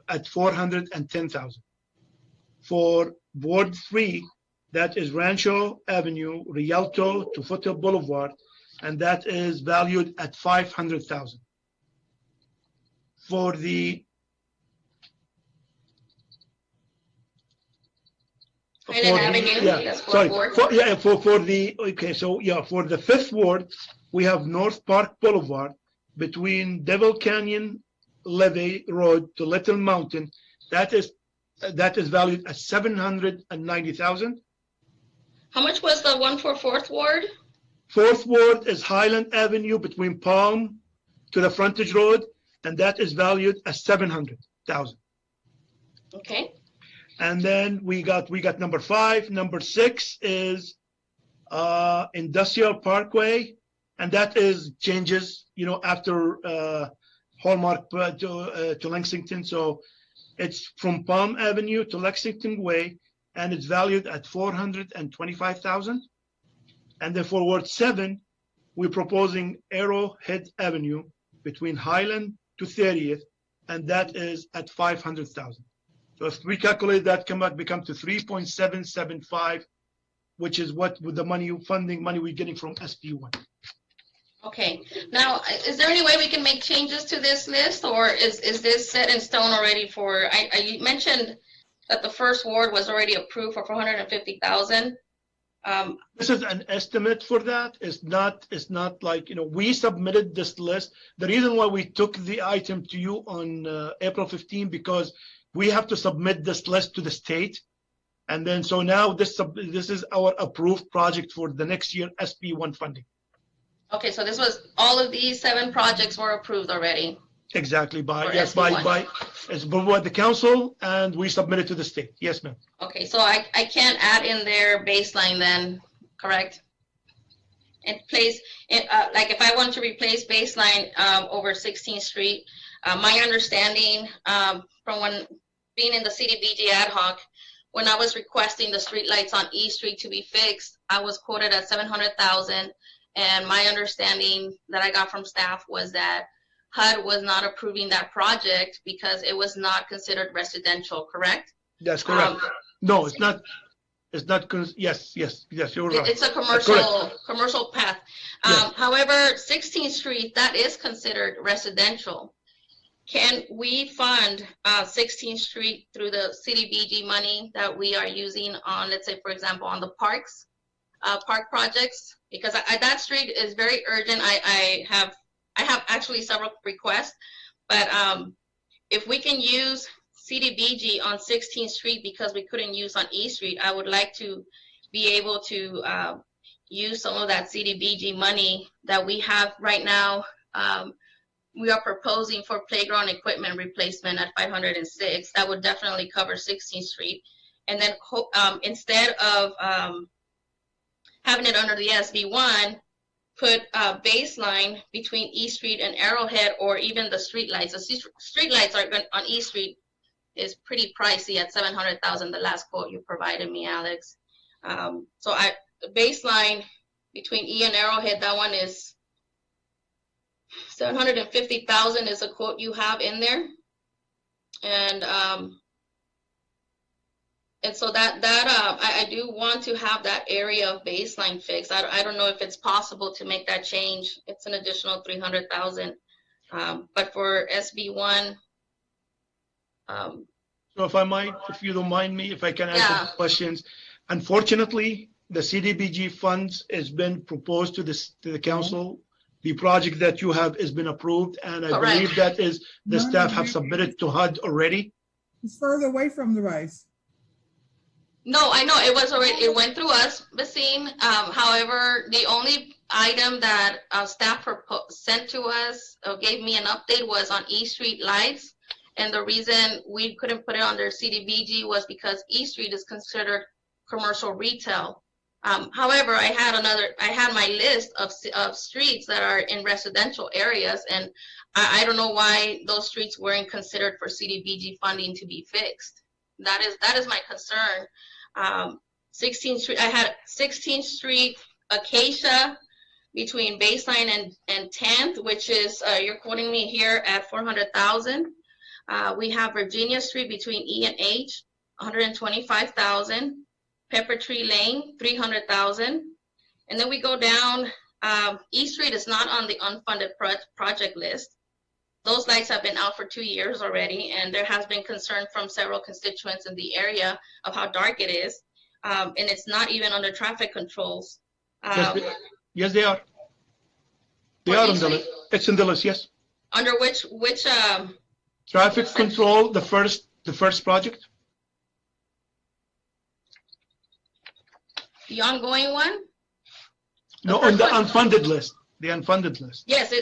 at $410,000. For Ward 3, that is Rancho Avenue, Rialto to Foothill Boulevard, and that is valued at $500,000. For the for the 5th Ward, we have North Park Boulevard between Devil Canyon Levee Road to Little Mountain. That is valued at $790,000. How much was the one for 4th Ward? 4th Ward is Highland Avenue between Palm to the Frontage Road, and that is valued at $700,000. Okay. And then we got number 5. Number 6 is Industrial Parkway, and that is changes, after Hallmark to Lexington. So it's from Palm Avenue to Lexington Way, and it's valued at $425,000. And then for Ward 7, we're proposing Arrowhead Avenue between Highland to 30th, and that is at $500,000. So if we calculate that, become to 3.775, which is what with the funding money we're getting from SB1. Okay, now, is there any way we can make changes to this list, or is this set in stone already for, you mentioned that the first ward was already approved for 450,000. This is an estimate for that. It's not like, we submitted this list. The reason why we took the item to you on April 15, because we have to submit this list to the state. And then, so now this is our approved project for the next year SB1 funding. Okay, so this was, all of these 7 projects were approved already. Exactly, by SB1. the council, and we submitted to the state. Yes, ma'am. Okay, so I can't add in their baseline then, correct? And like if I want to replace baseline over 16th Street, my understanding from when being in the CDBG ad hoc, when I was requesting the streetlights on E Street to be fixed, I was quoted at 700,000. And my understanding that I got from staff was that HUD was not approving that project because it was not considered residential, correct? That's correct. No, it's not. It's not. Yes, you're right. It's a commercial path. Yes. However, 16th Street, that is considered residential. Can we fund 16th Street through the CDBG money that we are using on, let's say, for example, on the park projects? Because that street is very urgent. I have actually several requests, but if we can use CDBG on 16th Street because we couldn't use on E Street, I would like to be able to use some of that CDBG money that we have right now. We are proposing for playground equipment replacement at 506. That would definitely cover 16th Street. And then instead of having it under the SB1, put a baseline between E Street and Arrowhead, or even the street lights. The street lights are on E Street is pretty pricey at 700,000. The last quote you provided me, Alex. So baseline between E and Arrowhead, that one is 750,000 is a quote you have in there, and so I do want to have that area of baseline fixed. I don't know if it's possible to make that change. It's an additional 300,000, but for SB1. So if you don't mind me, if I can answer the questions. Unfortunately, the CDBG funds has been proposed to the council. The project that you have has been approved, and I believe that is the staff have submitted to HUD already. It's further away from the rice. No, I know it was already. It went through us, Basine. However, the only item that staff sent to us or gave me an update was on E Street lights, and the reason we couldn't put it under CDBG was because E Street is considered commercial retail. However, I had my list of streets that are in residential areas, and I don't know why those streets weren't considered for CDBG funding to be fixed. That is my concern. 16th Street, I had 16th Street Acacia between Baseline and 10th, which is, you're quoting me here at 400,000. We have Virginia Street between E and H, 125,000. Pepper Tree Lane, 300,000. And then we go down, E Street is not on the unfunded project list. Those lights have been out for 2 years already, and there has been concern from several constituents in the area of how dark it is. And it's not even under traffic controls. Yes, they are. They are on the list. It's in the list, yes. Under which traffic control, the first project. The ongoing one? No, on the unfunded list. The unfunded list. Yes,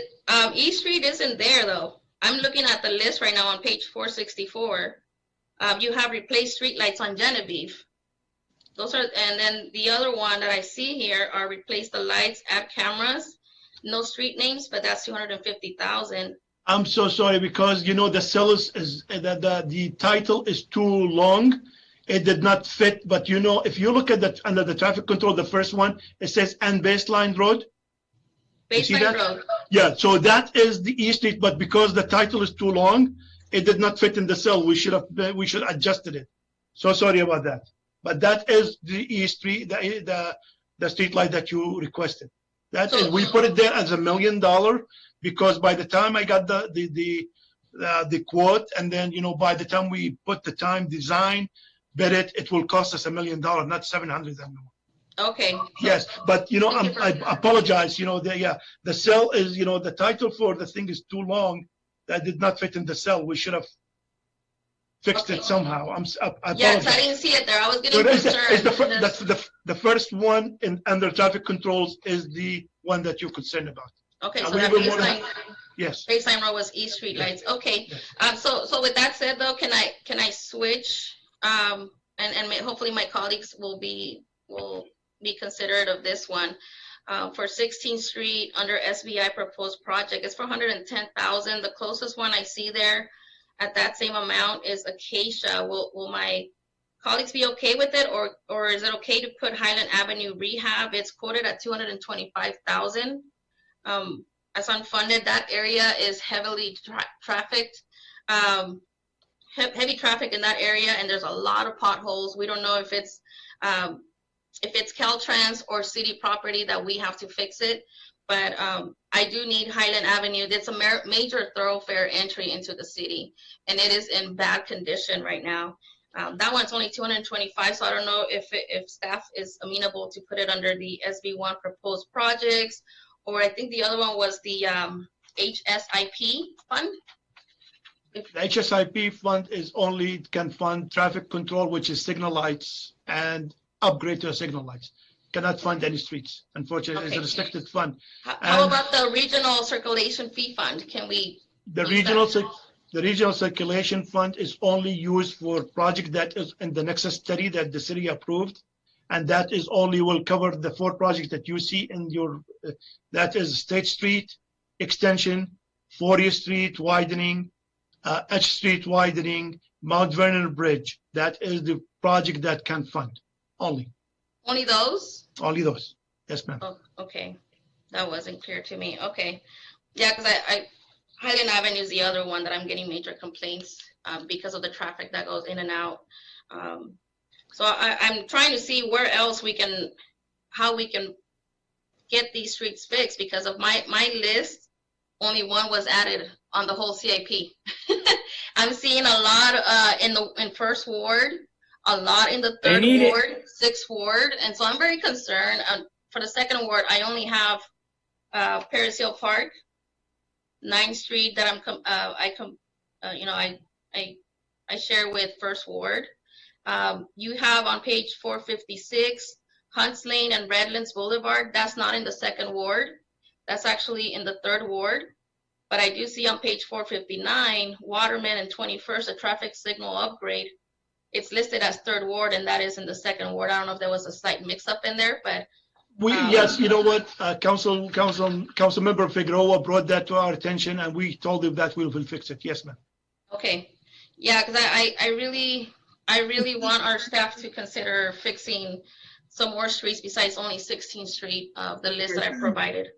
E Street isn't there though. I'm looking at the list right now on page 464. You have replaced streetlights on Genevieve. Those are, and then the other one that I see here are replace the lights, add cameras. No street names, but that's 250,000. I'm so sorry because the cell is the title is too long. It did not fit, but if you look at under the traffic control, the first one, it says and Baseline Road. Baseline Road. Yeah, so that is the E Street, but because the title is too long, it did not fit in the cell. We should adjusted it. So sorry about that. But that is the E Street, the street light that you requested. That is, we put it there as $1 million because by the time I got the quote, and then, you know, by the time we put the time design, bid it, it will cost us $1 million, not 700 anymore. Okay. Yes, but you know, I apologize. You know, the cell is, you know, the title for the thing is too long. That did not fit in the cell. We should have fixed it somehow. I apologize. Yes, I didn't see it there. I was getting concerned. That's the first one under traffic controls is the one that you're concerned about. Okay, so that baseline, yes. Baseline row was East Street lights. Okay. So with that said, though, can I switch? And hopefully my colleagues will be considerate of this one. For 16th Street under SBI proposed project, it's for $110,000. The closest one I see there at that same amount is Acacia. Will my colleagues be okay with it, or is it okay to put Highland Avenue Rehab? It's quoted at $225,000. As unfunded, that area is heavily trafficked. Heavy traffic in that area, and there's a lot of potholes. We don't know if it's Caltrans or city property that we have to fix it. But I do need Highland Avenue. That's a major thoroughfare entry into the city, and it is in bad condition right now. That one's only $225,000, so I don't know if staff is amenable to put it under the SB1 proposed projects, or I think the other one was the HSIP fund. The HSIP fund can fund traffic control, which is signal lights, and upgrade to signal lights. Cannot fund any streets. Unfortunately, it's a restricted fund. How about the regional circulation fee fund? Can we? The regional circulation fund is only used for project that is in the Nexus study that the city approved, and that is only will cover the 4 projects that you see in your. That is State Street extension, 40th Street widening, H Street widening, Mount Vernon Bridge. That is the project that can fund only. Only those? Only those. Yes, ma'am. Oh, okay. That wasn't clear to me. Okay. Yeah, because Highland Avenue is the other one that I'm getting major complaints because of the traffic that goes in and out. So I'm trying to see where else how we can get these streets fixed, because of my list, only one was added on the whole CIP. I'm seeing a lot in First Ward, a lot in the 3rd Ward, 6th Ward, and so I'm very concerned. For the 2nd Ward, I only have Paris Hill Park, 9th Street that I share with First Ward. You have on page 456 Hunts Lane and Redlands Boulevard. That's not in the 2nd Ward. That's actually in the 3rd Ward. But I do see on page 459 Waterman and 21st a traffic signal upgrade. It's listed as 3rd Ward, and that is in the 2nd Ward. I don't know if there was a slight mix-up in there, but yes, you know what, Council Member Figueroa brought that to our attention, and we told him that we will fix it. Yes, ma'am. Okay, yeah, because I really want our staff to consider fixing some more streets besides only 16th Street, the list that I provided.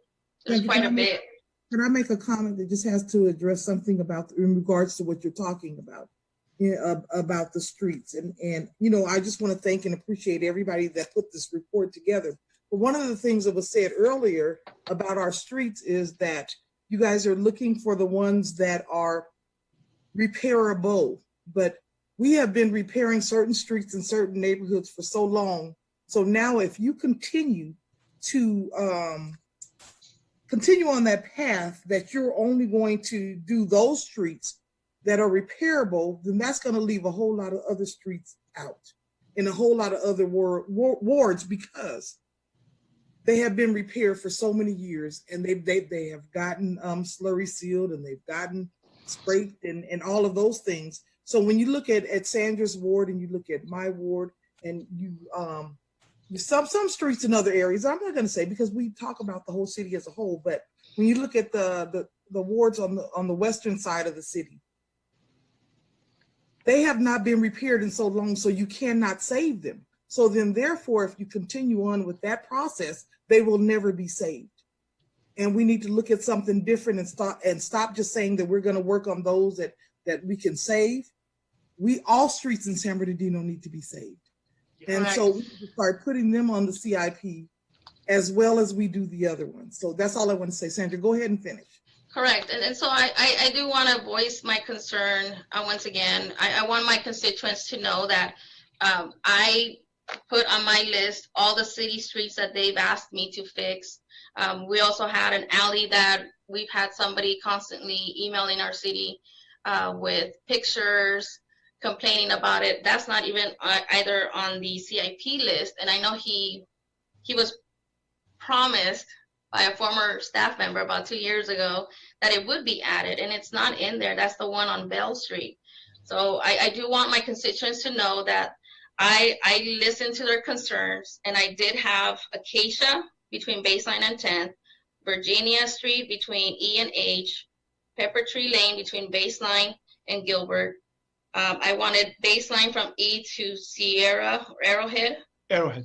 There's quite a bit. Can I make a comment that just has to address something in regards to what you're talking about? About the streets, and you know, I just want to thank and appreciate everybody that put this report together. But one of the things that was said earlier about our streets is that you guys are looking for the ones that are repairable, but we have been repairing certain streets in certain neighborhoods for so long. So now if you continue on that path that you're only going to do those streets that are repairable, then that's going to leave a whole lot of other streets out in a whole lot of other wards, because they have been repaired for so many years, and they have gotten slurry sealed, and they've gotten sprayed and all of those things. So when you look at Sandra's ward and you look at my ward, and you some streets in other areas, I'm not going to say because we talk about the whole city as a whole, but when you look at the wards on the western side of the city, they have not been repaired in so long, so you cannot save them. So then therefore, if you continue on with that process, they will never be saved. And we need to look at something different and stop just saying that we're going to work on those that that we can save, all streets in San Bernardino need to be saved. And so we need to start putting them on the CIP as well as we do the other ones. So that's all I want to say. Sandra, go ahead and finish. Correct. And so I do want to voice my concern once again. I want my constituents to know that I put on my list all the city streets that they've asked me to fix. We also had an alley that we've had somebody constantly emailing our city with pictures, complaining about it. That's not even either on the CIP list. And I know he was promised by a former staff member about 2 years ago that it would be added, and it's not in there. That's the one on Bell Street. So I do want my constituents to know that I listened to their concerns, and I did have Acacia between Baseline and 10th, Virginia Street between E and H, Pepper Tree Lane between Baseline and Gilbert. I wanted Baseline from E to Sierra or Arrowhead. Arrowhead.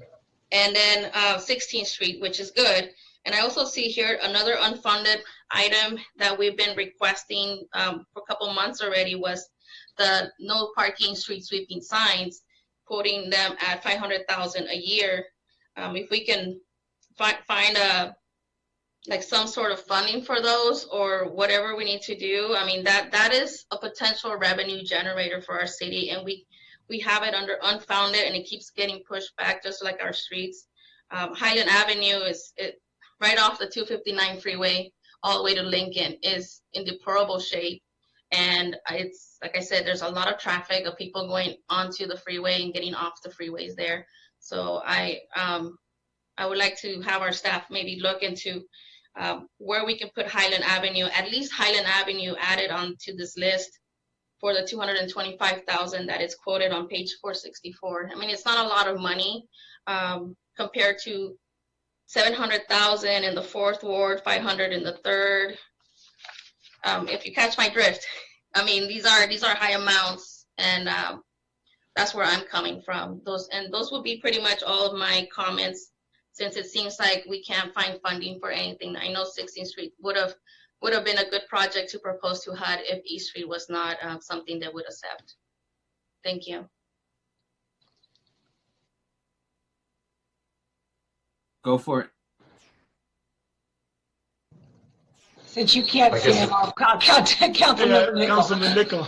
And then 16th Street, which is good. And I also see here another unfunded item that we've been requesting for a couple months already was the no parking street sweeping signs, quoting them at $500,000 a year. If we can find like some sort of funding for those or whatever we need to do, I mean, that is a potential revenue generator for our city, and we have it under unfounded, and it keeps getting pushed back, just like our streets. Highland Avenue is right off the 259 freeway all the way to Lincoln is in deplorable shape, and it's like I said, there's a lot of traffic of people going onto the freeway and getting off the freeways there. So I would like to have our staff maybe look into where we can put Highland Avenue, at least Highland Avenue added onto this list for the $225,000 that is quoted on page 464. I mean, it's not a lot of money compared to $700,000 in the 4th Ward, $500 in the 3rd. If you catch my drift, I mean, these are high amounts, and that's where I'm coming from. Those would be pretty much all of my comments, since it seems like we can't find funding for anything. I know 16th Street would have been a good project to propose to HUD if East Street was not something they would accept. Thank you. Go for it. Since you can't see him, I'll count Councilmember Nichol. Councilman Nichol.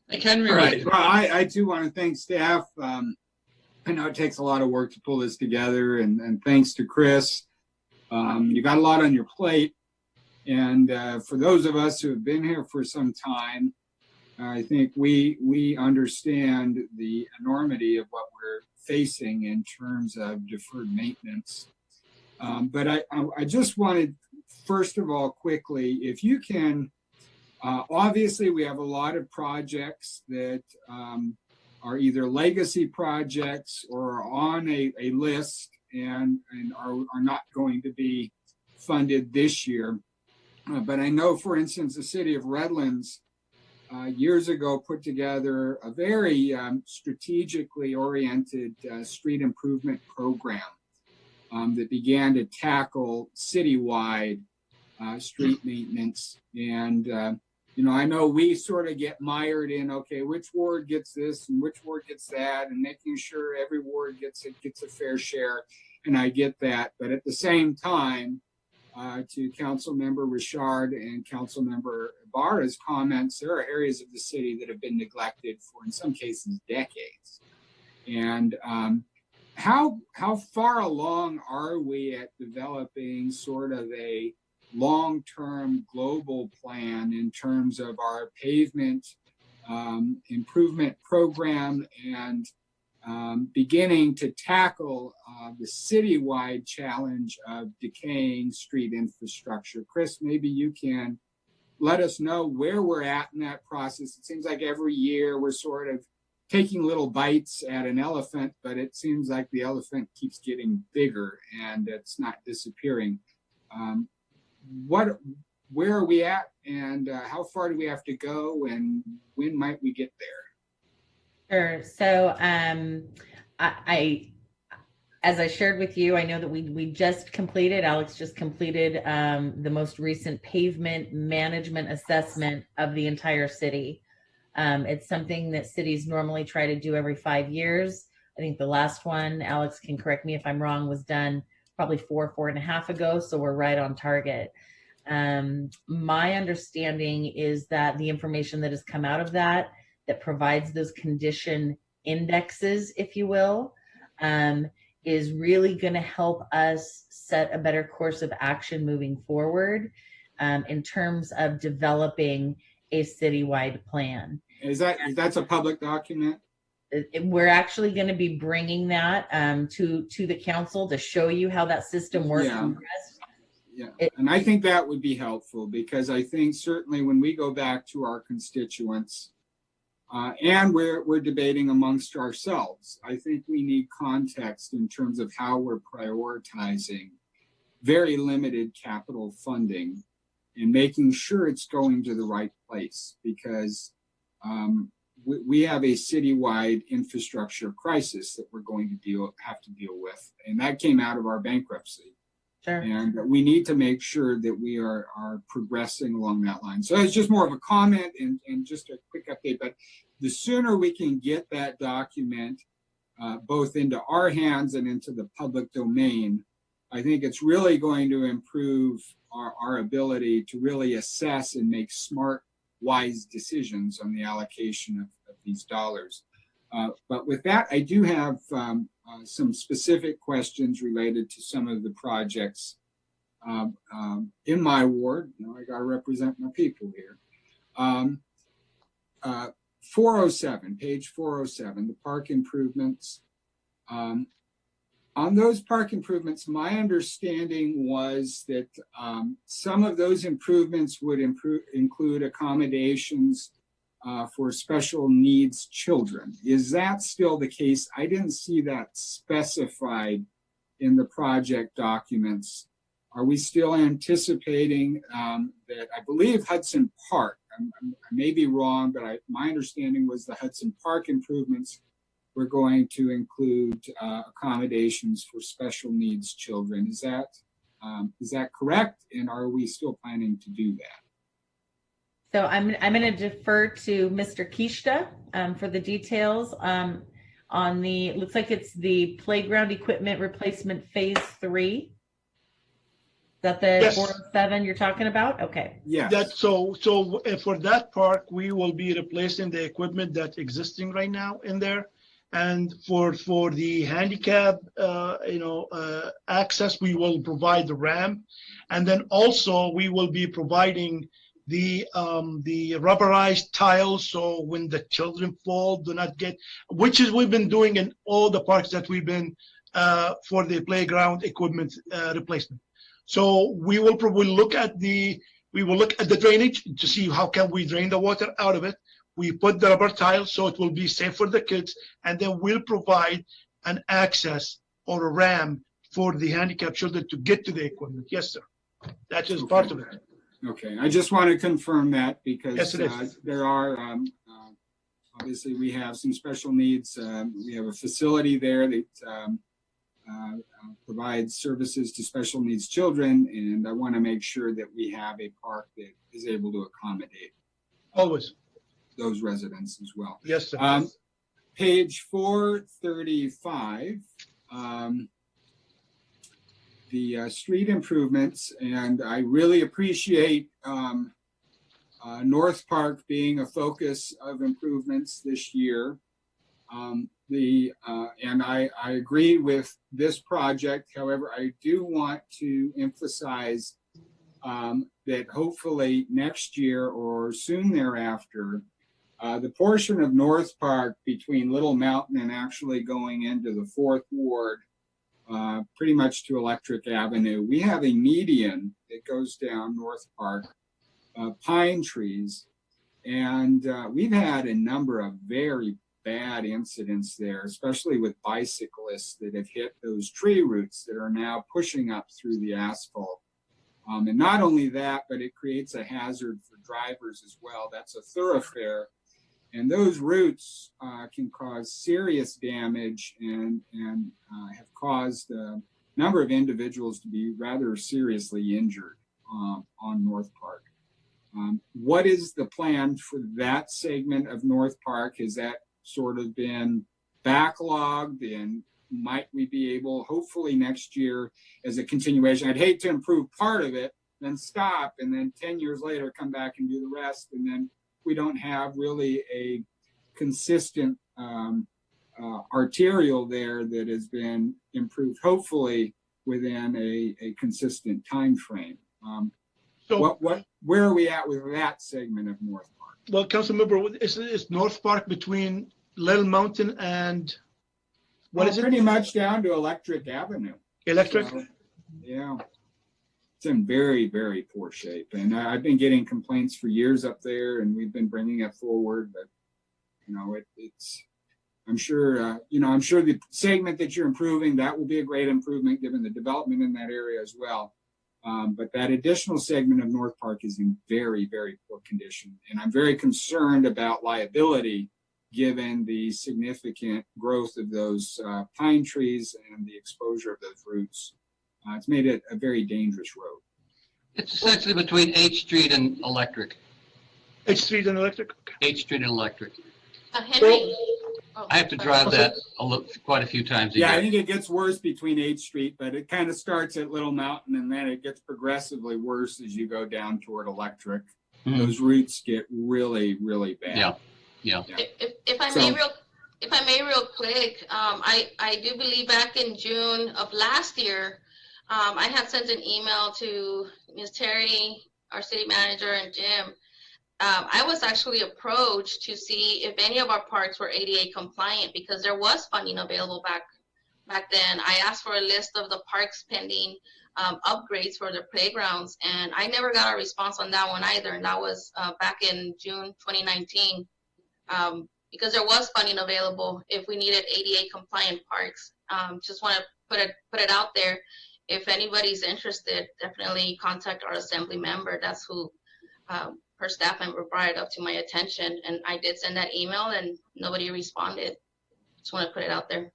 Henry, right. Well, I too want to thank staff. I know it takes a lot of work to pull this together, and thanks to Chris. You got a lot on your plate, and for those of us who have been here for some time, I think we understand the enormity of what we're facing in terms of deferred maintenance. But I just wanted, first of all, quickly, if you can, obviously we have a lot of projects that are either legacy projects or are on a list and are not going to be funded this year. But I know, for instance, the city of Redlands years ago put together a very strategically oriented street improvement program that began to tackle citywide street maintenance. And I know we sort of get mired in, okay, which ward gets this and which ward gets that, and making sure every ward gets a fair share. And I get that. But at the same time, to Councilmember Richard and Councilmember Ibarra's comments, there are areas of the city that have been neglected for, in some cases, decades. And how far along are we at developing sort of a long-term global plan in terms of our pavement improvement program and beginning to tackle the citywide challenge of decaying street infrastructure? Chris, maybe you can let us know where we're at in that process. It seems like every year we're sort of taking little bites at an elephant, but it seems like the elephant keeps getting bigger and it's not disappearing. Where are we at, and how far do we have to go, and when might we get there? Sure. So I as I shared with you, I know that we just completed, Alex just completed the most recent pavement management assessment of the entire city. It's something that cities normally try to do every 5 years. I think the last one, Alex can correct me if I'm wrong, was done probably 4.5 ago. So we're right on target. My understanding is that the information that has come out of that provides those condition indexes, if you will, is really going to help us set a better course of action moving forward in terms of developing a citywide plan. That's a public document? We're actually going to be bringing that to the council to show you how that system works. Yeah, and I think that would be helpful, because I think certainly when we go back to our constituents and we're debating amongst ourselves, I think we need context in terms of how we're prioritizing very limited capital funding and making sure it's going to the right place, because we have a citywide infrastructure crisis that we're going to have to deal with, and that came out of our bankruptcy. Sure. And we need to make sure that we are progressing along that line. So it's just more of a comment and just a quick update. But the sooner we can get that document both into our hands and into the public domain, I think it's really going to improve our ability to really assess and make smart, wise decisions on the allocation of these dollars. But with that, I do have some specific questions related to some of the projects in my ward. I got to represent my people here. 407, page 407, the park improvements. On those park improvements, my understanding was that some of those improvements would include accommodations for special needs children. Is that still the case? I didn't see that specified in the project documents. Are we still anticipating that? I believe Hudson Park, I may be wrong, but my understanding was the Hudson Park improvements were going to include accommodations for special needs children. Is that correct? And are we still planning to do that? So I'm going to defer to Mr. Kishta for the details on the, looks like it's the playground equipment replacement phase 3. Is that the Yes. 407 you're talking about? Okay. Yeah. So for that park, we will be replacing the equipment that's existing right now in there. And for the handicap, access, we will provide the ramp. And then also we will be providing the rubberized tiles, so when the children fall, do not get, which is we've been doing in all the parks that we've been for the playground equipment replacement. So we will look at the drainage to see how can we drain the water out of it. We put the rubber tiles so it will be safe for the kids, and then we'll provide an access or a ramp for the handicapped children to get to the equipment. Yes, sir. That is part of it. Okay, I just want to confirm that, because Yes, it is. there are, obviously we have some special needs. We have a facility there that provides services to special needs children, and I want to make sure that we have a park that is able to accommodate Always. those residents as well. Yes, sir. Page 435, the street improvements, and I really appreciate North Park being a focus of improvements this year. And I agree with this project. However, I do want to emphasize that hopefully next year or soon thereafter, the portion of North Park between Little Mountain and actually going into the 4th Ward, pretty much to Electric Avenue, we have a median that goes down North Park, pine trees, and we've had a number of very bad incidents there, especially with bicyclists that have hit those tree roots that are now pushing up through the asphalt. And not only that, but it creates a hazard for drivers as well. That's a thoroughfare And those roots can cause serious damage and have caused a number of individuals to be rather seriously injured on North Park. What is the plan for that segment of North Park? Has that sort of been backlogged, and might we be able, hopefully next year, as a continuation? I'd hate to improve part of it, then stop, and then 10 years later come back and do the rest, and then we don't have really a consistent arterial there that has been improved, hopefully within a consistent time frame. So where are we at with that segment of North Park? Well, Councilmember, is North Park between Little Mountain and what is it? Pretty much down to Electric Avenue. Electric? So, yeah. It's in very, very poor shape. And I've been getting complaints for years up there, and we've been bringing it forward. But, you know, it's, I'm sure, I'm sure the segment that you're improving, that will be a great improvement given the development in that area as well. But that additional segment of North Park is in very, very poor condition. And I'm very concerned about liability given the significant growth of those pine trees and the exposure of those roots. It's made it a very dangerous road. It's essentially between H Street and Electric. H Street and Electric? H Street and Electric. Henry. I have to drive that quite a few times a year. Yeah, I think it gets worse between 8th Street, but it kind of starts at Little Mountain, and then it gets progressively worse as you go down toward Electric. Mhm. Those roots get really, really bad. Yeah. If I may real quick, I do believe back in June of last year, I had sent an email to Ms. Terry, our city manager, and Jim. I was actually approached to see if any of our parks were ADA compliant because there was funding available back then. I asked for a list of the parks pending upgrades for their playgrounds, and I never got a response on that one either. And that was back in June 2019. Because there was funding available if we needed ADA compliant parks. Just want to put it out there. If anybody's interested, definitely contact our assembly member. That's who her staff member brought it up to my attention, and I did send that email and nobody responded. Just want to put it out there.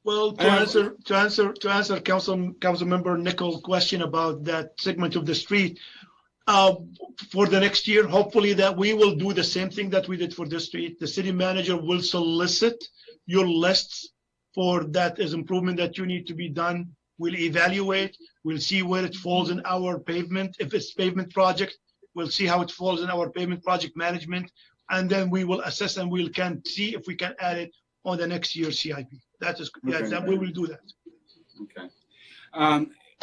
Well, to answer Councilmember Nichols' question about that segment of the street, for the next year, hopefully that we will do the same thing that we did for this street. The city manager will solicit your lists for that as improvement that you need to be done. We'll evaluate, we'll see where it falls in our pavement. If it's pavement project, we'll see how it falls in our pavement project management. And then we will assess and we can see if we can add it on the next year's CIP. That is, Okay. that we will do that. Okay.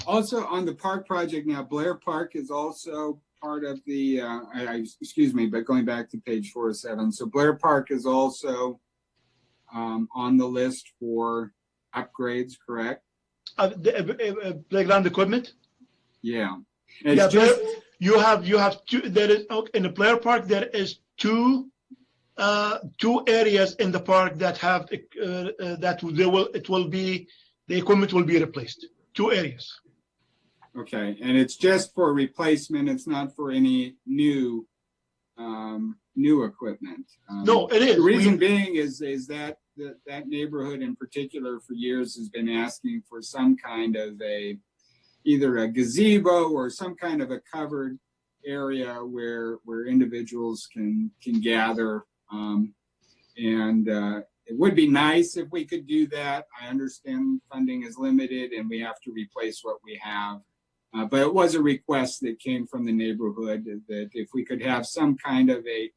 Also on the park project now, Blair Park is also part of the, excuse me, but going back to page 407. So Blair Park is also on the list for upgrades, correct? Playground equipment? Yeah. Yeah, just, you have two, there is, in the Blair Park, there is two areas in the park that have, the equipment will be replaced. 2 areas. Okay, and it's just for replacement. It's not for any new equipment. No, it is. The reason being is that that neighborhood in particular for years has been asking for some kind of either a gazebo or some kind of a covered area where individuals can gather. It would be nice if we could do that. I understand funding is limited and we have to replace what we have. But it was a request that came from the neighborhood that if we could have some kind of a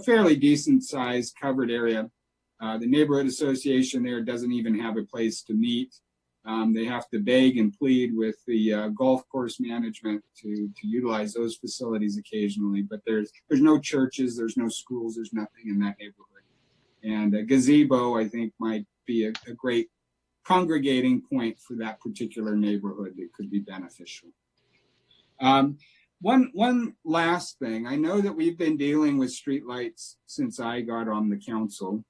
fairly decent sized covered area. The neighborhood association there doesn't even have a place to meet. They have to beg and plead with the golf course management to utilize those facilities occasionally. But there's no churches, there's no schools, there's nothing in that neighborhood. And a gazebo, I think, might be a great congregating point for that particular neighborhood that could be beneficial. One last thing. I know that we've been dealing with streetlights since I got on the council.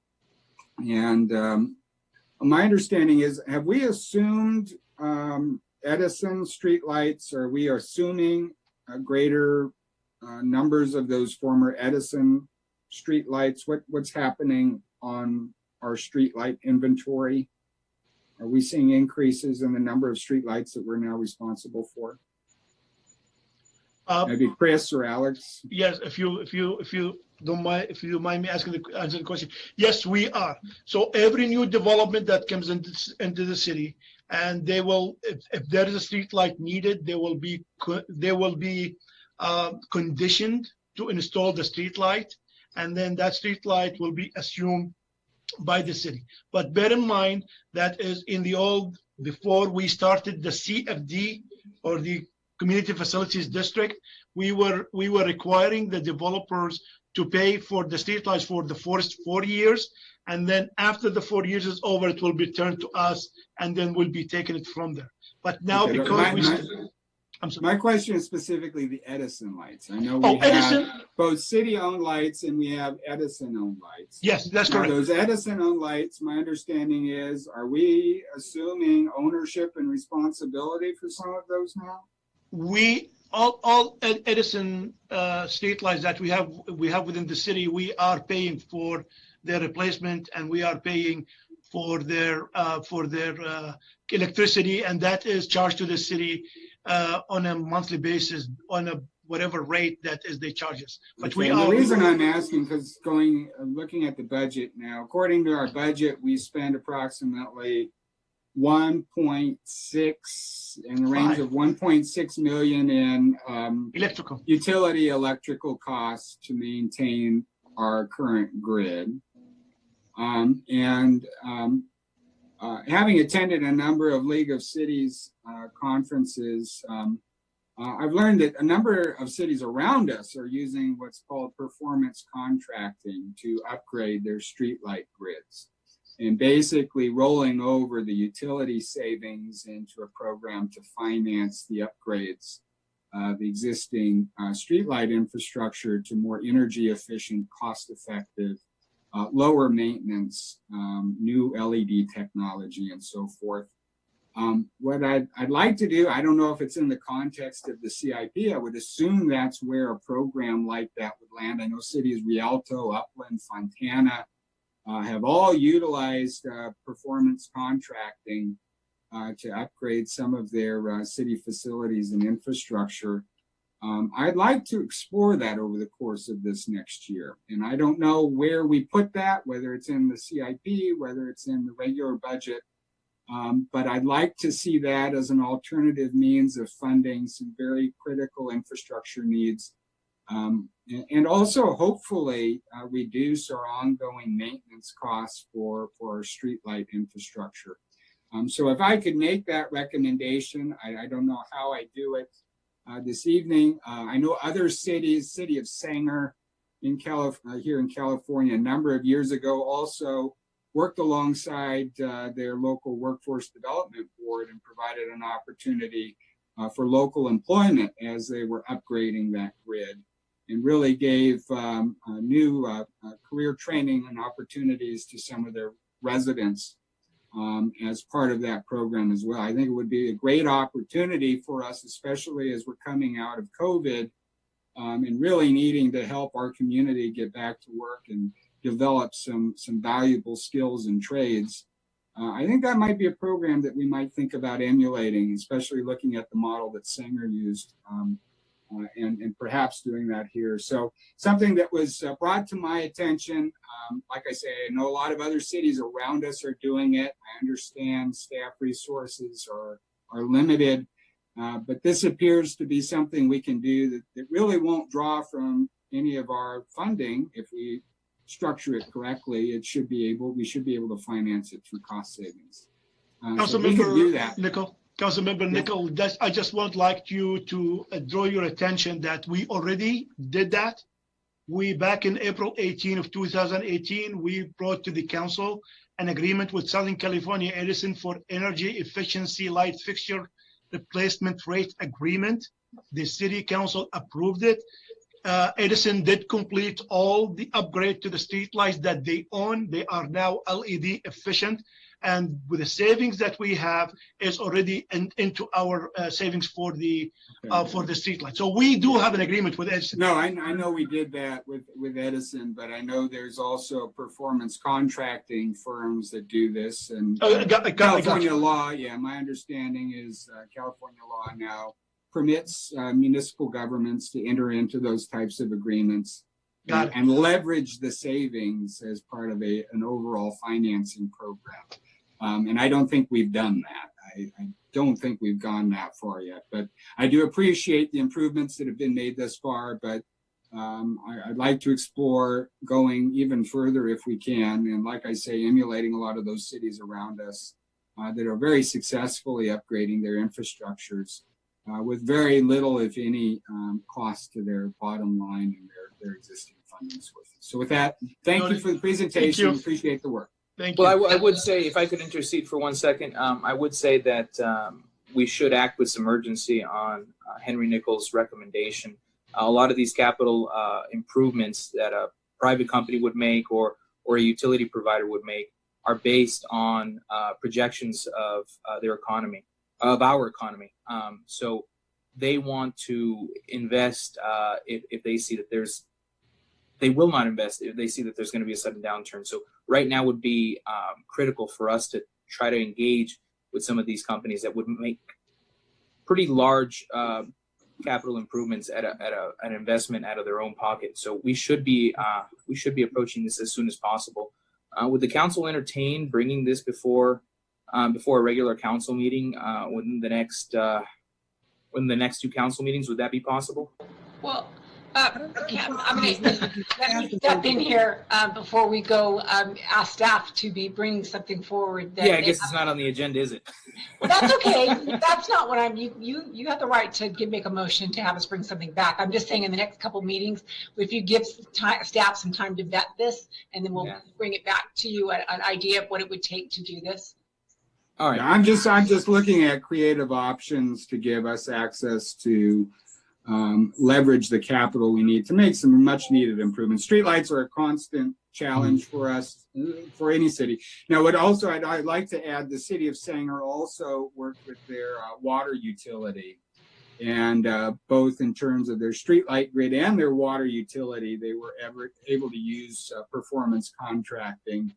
And my understanding is, have we assumed Edison streetlights? Are we assuming a greater numbers of those former Edison streetlights? What's happening on our streetlight inventory? Are we seeing increases in the number of streetlights that we're now responsible for? Maybe Chris or Alex. Yes, if you don't mind me answering the question, yes, we are. So every new development that comes into the city, and they will, if there is a street light needed, they will be conditioned to install the street light, and then that street light will be assumed by the city. But bear in mind that is in the old, before we started the CFD or the Community Facilities District, we were requiring the developers to pay for the streetlights for the first 4 years, and then after the 4 years is over, it will be turned to us, and then we'll be taking it from there. But now, Okay, because I'm sorry. My question is specifically the Edison lights. I know we have Edison? both city-owned lights and we have Edison-owned lights. Yes, that's Now, correct. those Edison-owned lights, my understanding is, are we assuming ownership and responsibility for some of those now? We all Edison streetlights that we have within the city, we are paying for their replacement, and we are paying for their electricity, and that is charged to the city on a monthly basis on a whatever rate that is they charge us. But Okay, and the reason I'm asking, because looking at the budget now, according to our budget, we spend approximately 1.6 in the range of 1.6 million in electrical costs to maintain our current grid. Having attended a number of League of Cities conferences, I've learned that a number of cities around us are using what's called performance contracting to upgrade their streetlight grids, and basically rolling over the utility savings into a program to finance the upgrades of the existing streetlight infrastructure to more energy efficient, cost effective, lower maintenance, new LED technology, and so forth. What I'd like to do, I don't know if it's in the context of the CIP, I would assume that's where a program like that would land. I know cities Rialto, Upland, Fontana have all utilized performance contracting to upgrade some of their city facilities and infrastructure. I'd like to explore that over the course of this next year. And I don't know where we put that, whether it's in the CIP, whether it's in the regular budget. But I'd like to see that as an alternative means of funding some very critical infrastructure needs. And also hopefully reduce our ongoing maintenance costs for our streetlight infrastructure. So if I could make that recommendation, I don't know how I do it this evening. I know other cities, city of Sanger here in California, a number of years ago also worked alongside their local workforce development board and provided an opportunity for local employment as they were upgrading that grid, and really gave new career training and opportunities to some of their residents as part of that program as well. I think it would be a great opportunity for us, especially as we're coming out of COVID and really needing to help our community get back to work and develop some valuable skills and trades. I think that might be a program that we might think about emulating, especially looking at the model that Sanger used, and perhaps doing that here. So something that was brought to my attention, like I say, I know a lot of other cities around us are doing it. I understand staff resources are limited, but this appears to be something we can do that really won't draw from any of our funding. If we structure it correctly, we should be able to finance it through cost savings. So we can do that. Councilmember Nickel, I just would like you to draw your attention that we already did that. Back in April 18 of 2018, we brought to the council an agreement with Southern California Edison for energy efficiency light fixture replacement rate agreement. The city council approved it. Edison did complete all the upgrade to the street lights that they own. They are now LED efficient. and with the savings that we have is already into our savings for the streetlight. So we do have an agreement with Edison. No, I know we did that with Edison, but I know there's also performance contracting firms that do this. And California law, my understanding is California law now permits municipal governments to enter into those types of agreements and leverage the savings as part of an overall financing program. And I don't think we've done that. I don't think we've gone that far yet, but I do appreciate the improvements that have been made thus far, but I'd like to explore going even further if we can. And like I say, emulating a lot of those cities around us that are very successfully upgrading their infrastructures with very little, if any, cost to their bottom line and their existing funding sources. So with that, thank you for the presentation. Appreciate the work. Thank you. Well, I would say, if I could intercede for 1 second, I would say that we should act with some urgency on Henry Nichols' recommendation. A lot of these capital improvements that a private company would make or a utility provider would make are based on projections of their economy, of our economy. So they want to invest if they see that they will not invest if they see that there's going to be a sudden downturn. So right now would be critical for us to try to engage with some of these companies that would make pretty large capital improvements at an investment out of their own pocket. So we should be approaching this as soon as possible. Would the council entertain bringing this before a regular council meeting within the next 2 council meetings? Would that be possible? Well, I'm going to step in here before we go. Ask staff to be bringing something forward. I guess it's not on the agenda, is it? Well, that's okay. That's not what I'm. You have the right to make a motion to have us bring something back. I'm just saying in the next couple of meetings, if you give staff some time to vet this, and then we'll bring it back to you an idea of what it would take to do this. All right. I'm just looking at creative options to give us access to leverage the capital we need to make some much needed improvements. Streetlights are a constant challenge for us, for any city. Now, I'd like to add, the city of Sanger also worked with their water utility, and both in terms of their streetlight grid and their water utility, they were able to use performance contracting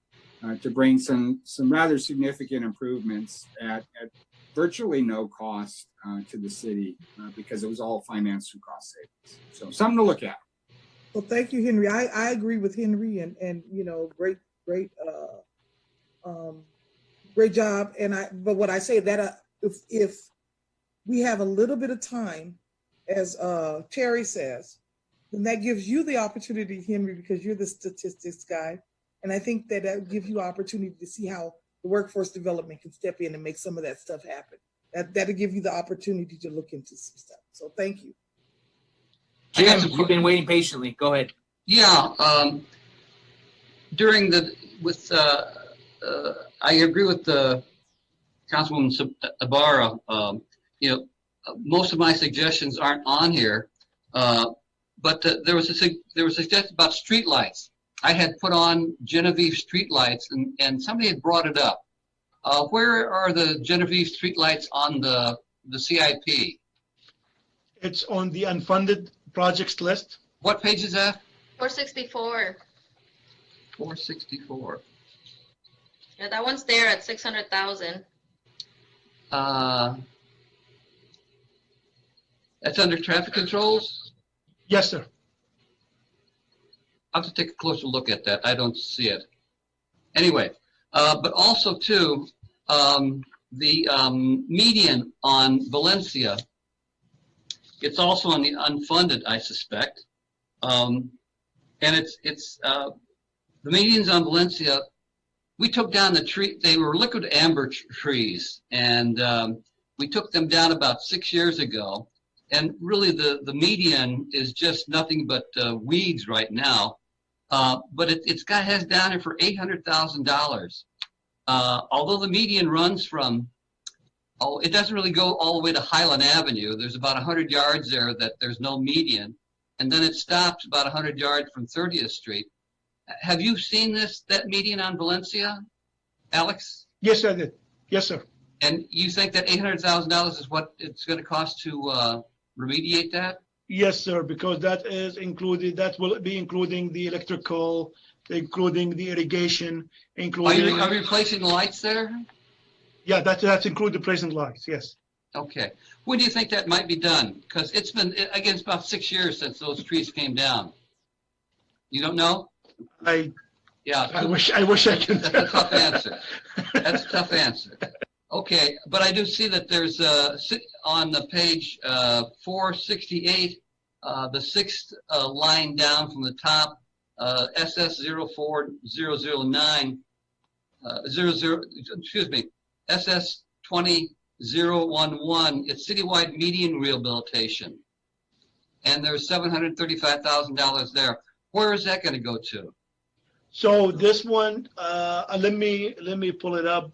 to bring some rather significant improvements at virtually no cost to the city because it was all financed through cost savings. So something to look at. Well, thank you, Henry. I agree with Henry, and great job. But what I say that if we have a little bit of time, as Terry says, then that gives you the opportunity, Henry, because you're the statistics guy, and I think that gives you opportunity to see how the workforce development can step in and make some of that stuff happen. That'll give you the opportunity to look into some stuff. So thank you. Jim, you've been waiting patiently. Go ahead. Yeah. I agree with the Councilwoman Ibarra. Most of my suggestions aren't on here, but there was a suggestion about streetlights. I had put on Genevieve streetlights, and somebody had brought it up. Where are the Genevieve streetlights on the CIP? It's on the unfunded projects list. What page is that? 464. 464. Yeah, that one's there at 600,000. That's under traffic controls? Yes, sir. I'll have to take a closer look at that. I don't see it. Anyway, but also too, the median on Valencia, it's also on the unfunded, I suspect. And it's the medians on Valencia, we took down the tree, they were liquid amber trees, and we took them down about 6 years ago. And really the median is just nothing but weeds right now. But has down here for $800,000. Although the median runs from, it doesn't really go all the way to Highland Avenue. There's about 100 yards there that there's no median. And then it stops about 100 yards from 30th Street. Have you seen that median on Valencia, Alex? Yes, I did. Yes, sir. And you think that $800,000 is what it's going to cost to remediate that? Yes, sir, because that is included, that will be including the electrical, including the irrigation, Are including. you replacing the lights there? Yeah, that's include the present lights, yes. Okay. When do you think that might be done? Because it's been, again, it's about 6 years since those trees came down. You don't know? Yeah. I wish I could. That's a tough answer. That's a tough answer. Okay, but I do see that there's on the page 468, the sixth line down from the top, SS04009, SS20011, it's citywide median rehabilitation. And there's $735,000 there. Where is that going to go to? So this one, let me pull it up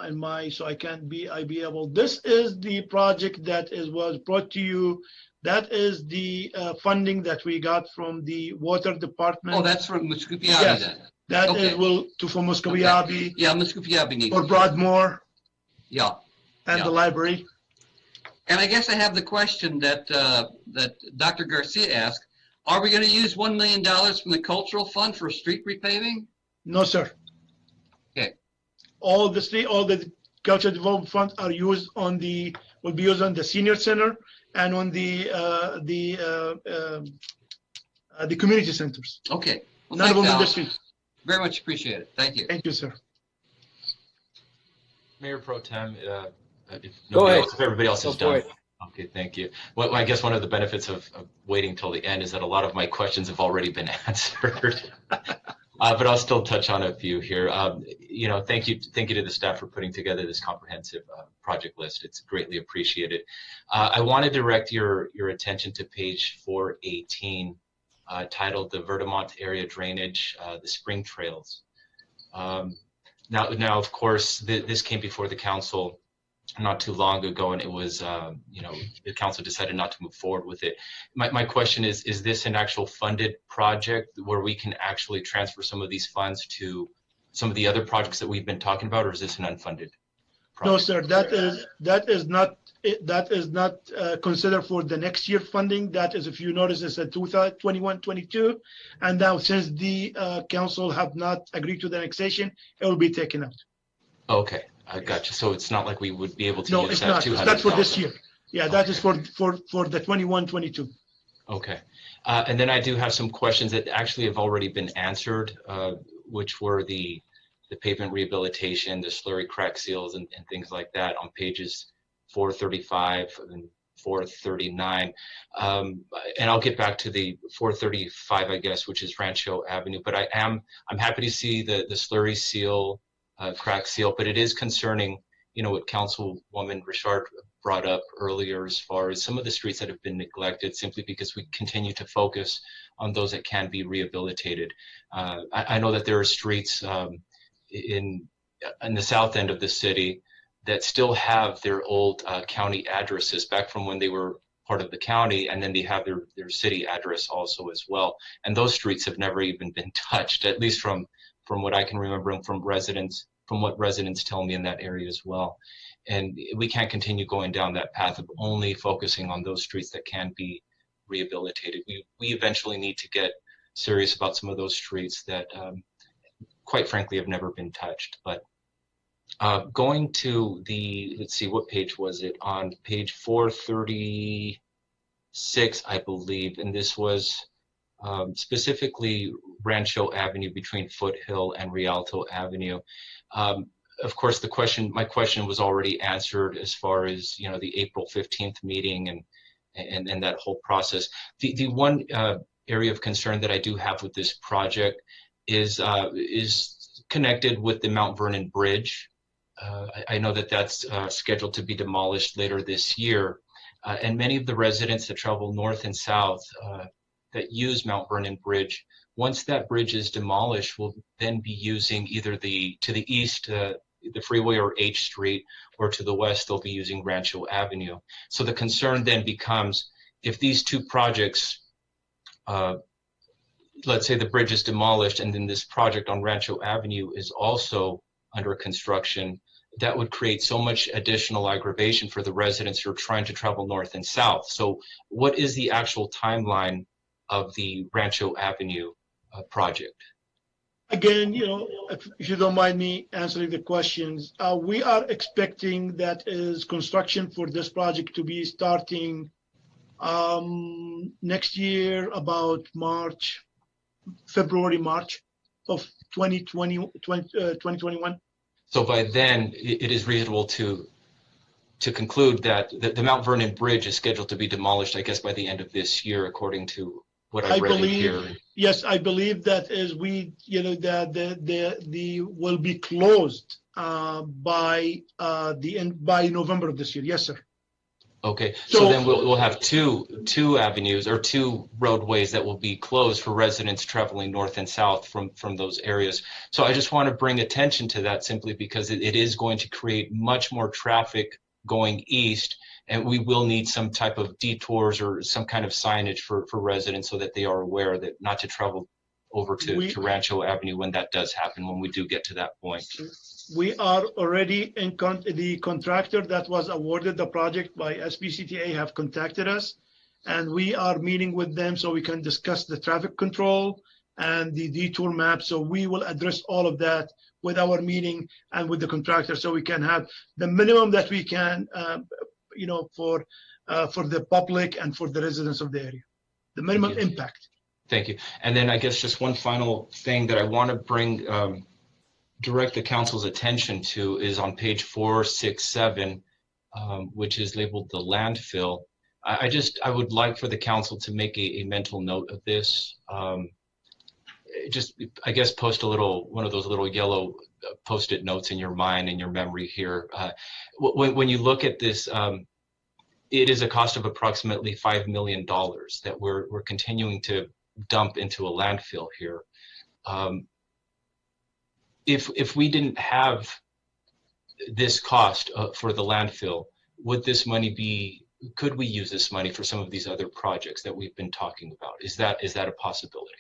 in my, so I can be able. This is the project that was brought to you. That is the funding that we got from the water department. Oh, that's from Muscogee Yes, then. that Okay. is for Muscogee. Okay. Yeah, Muscogee needs or it. Broadmoor. Yeah. And Yeah. the library. And I guess I have the question that that Dr. Garcia asked. Are we going to use $1 million from the cultural fund for street repaving? No, sir. Okay. All the cultural development funds are used will be used on the senior center and on the community centers. Okay. Well, None of thanks, them in the Alex. street. Very much appreciated. Thank you. Thank you, sir. Mayor Pro Tem, Go ahead. if everybody else is Go for done. it. Okay, thank you. Well, I guess one of the benefits of waiting till the end is that a lot of my questions have already been answered. But I'll still touch on a few here. Thank you to the staff for putting together this comprehensive project list. It's greatly appreciated. I want to direct your attention to page 418, titled "The Vertimont Area Drainage, the Spring Trails." Now, of course, this came before the council not too long ago, and it was, the council decided not to move forward with it. My question is this an actual funded project where we can actually transfer some of these funds to some of the other projects that we've been talking about, or is this an unfunded project? No, sir, that is not considered for the next year funding. That is, if you notice, it's a 2021-22, and now since the council have not agreed to the annexation, it will be taken out. Okay, I got you. So it's not like we would be able to No, use it's that not. 200,000. That's for this year. Yeah, that is for the 21-22. Okay. And then I do have some questions that actually have already been answered, which were the pavement rehabilitation, the slurry crack seals and things like that on pages 435 and 439. And I'll get back to the 435, I guess, which is Rancho Avenue. But I'm happy to see the slurry seal, crack seal, but it is concerning, what Councilwoman Richard brought up earlier as far as some of the streets that have been neglected simply because we continue to focus on those that can be rehabilitated. I know that there are streets in the south end of the city that still have their old county addresses back from when they were part of the county, and then they have their city address also as well. And those streets have never even been touched, at least from what I can remember and from what residents tell me in that area as well. And we can't continue going down that path of only focusing on those streets that can be rehabilitated. We eventually need to get serious about some of those streets that quite frankly have never been touched. But going to let's see, what page was it? On page 436, I believe, and this was specifically Rancho Avenue between Foothill and Rialto Avenue. Of course, my question was already answered as far as, the April 15th meeting and that whole process. The one area of concern that I do have with this project is connected with the Mount Vernon Bridge. I know that that's scheduled to be demolished later this year, and many of the residents that travel north and south that use Mount Vernon Bridge, once that bridge is demolished, will then be using either to the east, the freeway or H Street, or to the west, they'll be using Rancho Avenue. So the concern then becomes, if these two projects, let's say the bridge is demolished and then this project on Rancho Avenue is also under construction, that would create so much additional aggravation for the residents who are trying to travel north and south. So what is the actual timeline of the Rancho Avenue project? Again, if you don't mind me answering the questions, we are expecting that is construction for this project to be starting next year, about February, March of 2021. So by then, it is reasonable to conclude that the Mount Vernon Bridge is scheduled to be demolished, I guess, by the end of this year, according to what I read here. Yes, I believe that is the will be closed by November of this year. Yes, sir. Okay, so then we'll have two avenues or two roadways that will be closed for residents traveling north and south from those areas. So I just want to bring attention to that simply because it is going to create much more traffic going east, and we will need some type of detours or some kind of signage for residents so that they are aware that not to travel over to Rancho Avenue when that does happen, when we do get to that point. We are already in the contractor that was awarded the project by SBCTA have contacted us, and we are meeting with them so we can discuss the traffic control and the detour map. So we will address all of that with our meeting and with the contractor, so we can have the minimum that we can, for the public and for the residents of the area, the minimum impact. Thank you. And then I guess just one final thing that I want to bring direct the council's attention to is on page 467, which is labeled the landfill. I would like for the council to make a mental note of this. I guess post one of those little yellow post-it notes in your mind and your memory here. When you look at this, it is a cost of approximately $5 million that we're continuing to dump into a landfill here. If we didn't have this cost for the landfill, could we use this money for some of these other projects that we've been talking about? Is that a possibility?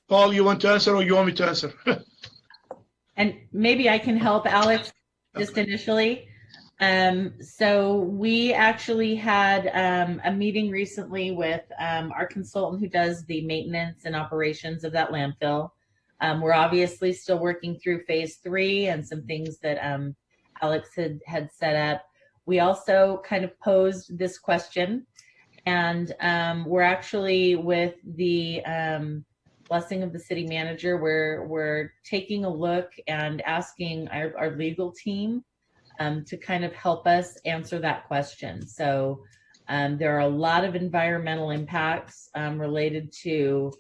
Paul, you want to answer or you want me to answer? And maybe I can help Alex just initially. So we actually had a meeting recently with our consultant who does the maintenance and operations of that landfill. We're obviously still working through phase 3 and some things that Alex had set up. We also kind of posed this question, and we're actually, with the blessing of the city manager, we're taking a look and asking our legal team to kind of help us answer that question. So there are a lot of environmental impacts related to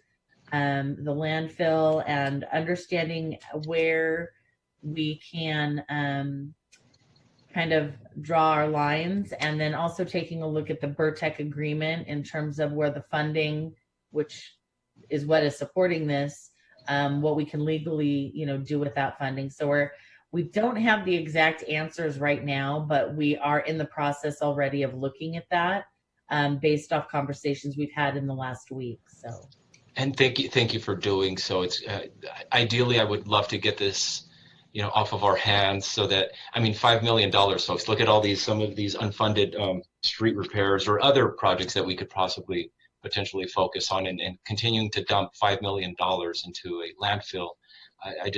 the landfill, and understanding where we can kind of draw our lines, and then also taking a look at the BERTEC agreement in terms of where the funding, which is what is supporting this, what we can legally, do with that funding. So we don't have the exact answers right now, but we are in the process already of looking at that based off conversations we've had in the last week. So. And thank you for doing so. It's ideally, I would love to get this, off of our hands, so that, $5 million, folks. Look at some of these unfunded street repairs or other projects that we could possibly potentially focus on, and continuing to dump $5 million into a landfill. I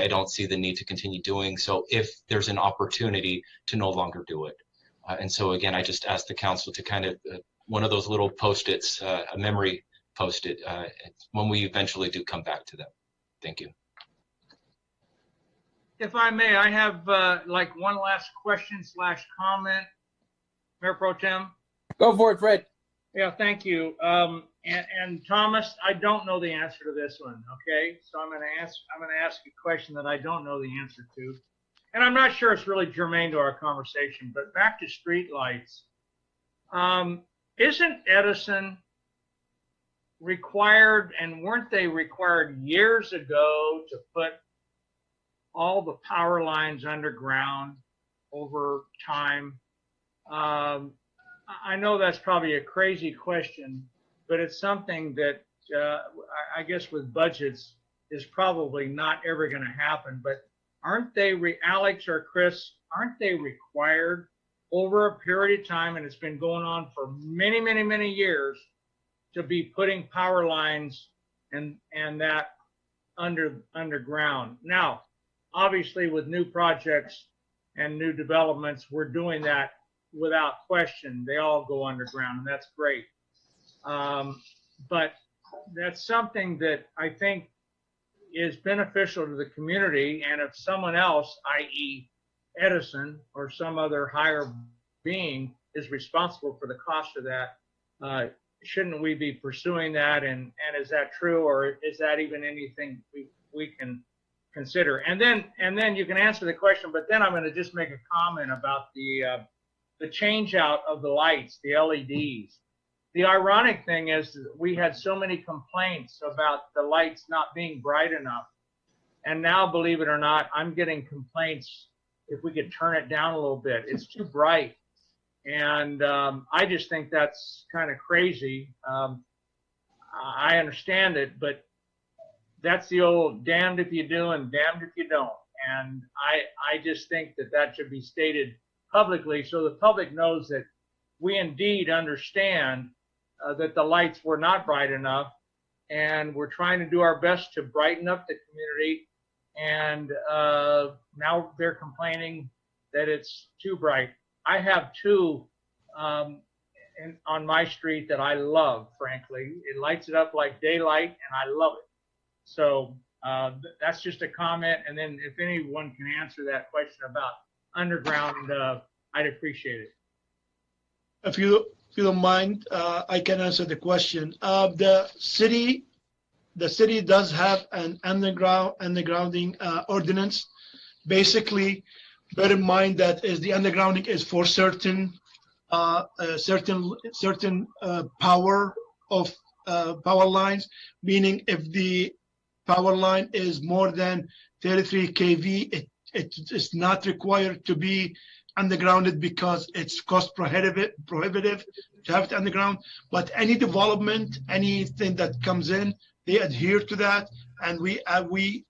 don't see the need to continue doing so if there's an opportunity to no longer do it. And so again, I just ask the council to kind of one of those little post-its, a memory post-it, when we eventually do come back to them. Thank you. If I may, I have one last question / comment, Mayor Pro Tem. Go for it, Fred. Yeah, thank you. And Thomas, I don't know the answer to this one. Okay, so I'm going to ask a question that I don't know the answer to, and I'm not sure it's really germane to our conversation. But back to streetlights, isn't Edison required, and weren't they required years ago to put all the power lines underground over time? I know that's probably a crazy question, but it's something that I guess with budgets, is probably not ever going to happen, but aren't they, Alex or Chris, aren't they required over a period of time, and it's been going on for many, many, many years, to be putting power lines and that underground? Now, obviously with new projects and new developments, we're doing that without question. They all go underground, and that's great. But that's something that I think is beneficial to the community, and if someone else, i.e. Edison or some other higher being, is responsible for the cost of that, shouldn't we be pursuing that? And is that true, or is that even anything we can consider? And then you can answer the question, but then I'm going to just make a comment about the change out of the lights, the LEDs. The ironic thing is that we had so many complaints about the lights not being bright enough. And now, believe it or not, I'm getting complaints if we could turn it down a little bit. It's too bright. And I just think that's kind of crazy. I understand it, but that's the old damned if you do and damned if you don't. And I just think that should be stated publicly so the public knows that we indeed understand that the lights were not bright enough, and we're trying to do our best to brighten up the community. And now they're complaining that it's too bright. I have two on my street that I love, frankly. It lights it up like daylight, and I love it. So that's just a comment. And then if anyone can answer that question about underground, I'd appreciate it. If you don't mind, I can answer the question. The city does have an undergrounding ordinance. Basically, bear in mind that the undergrounding is for certain power lines, meaning if the power line is more than 33 kV, it is not required to be undergrounded because it's cost prohibitive to have it underground. But any development, anything that comes in, they adhere to that, and we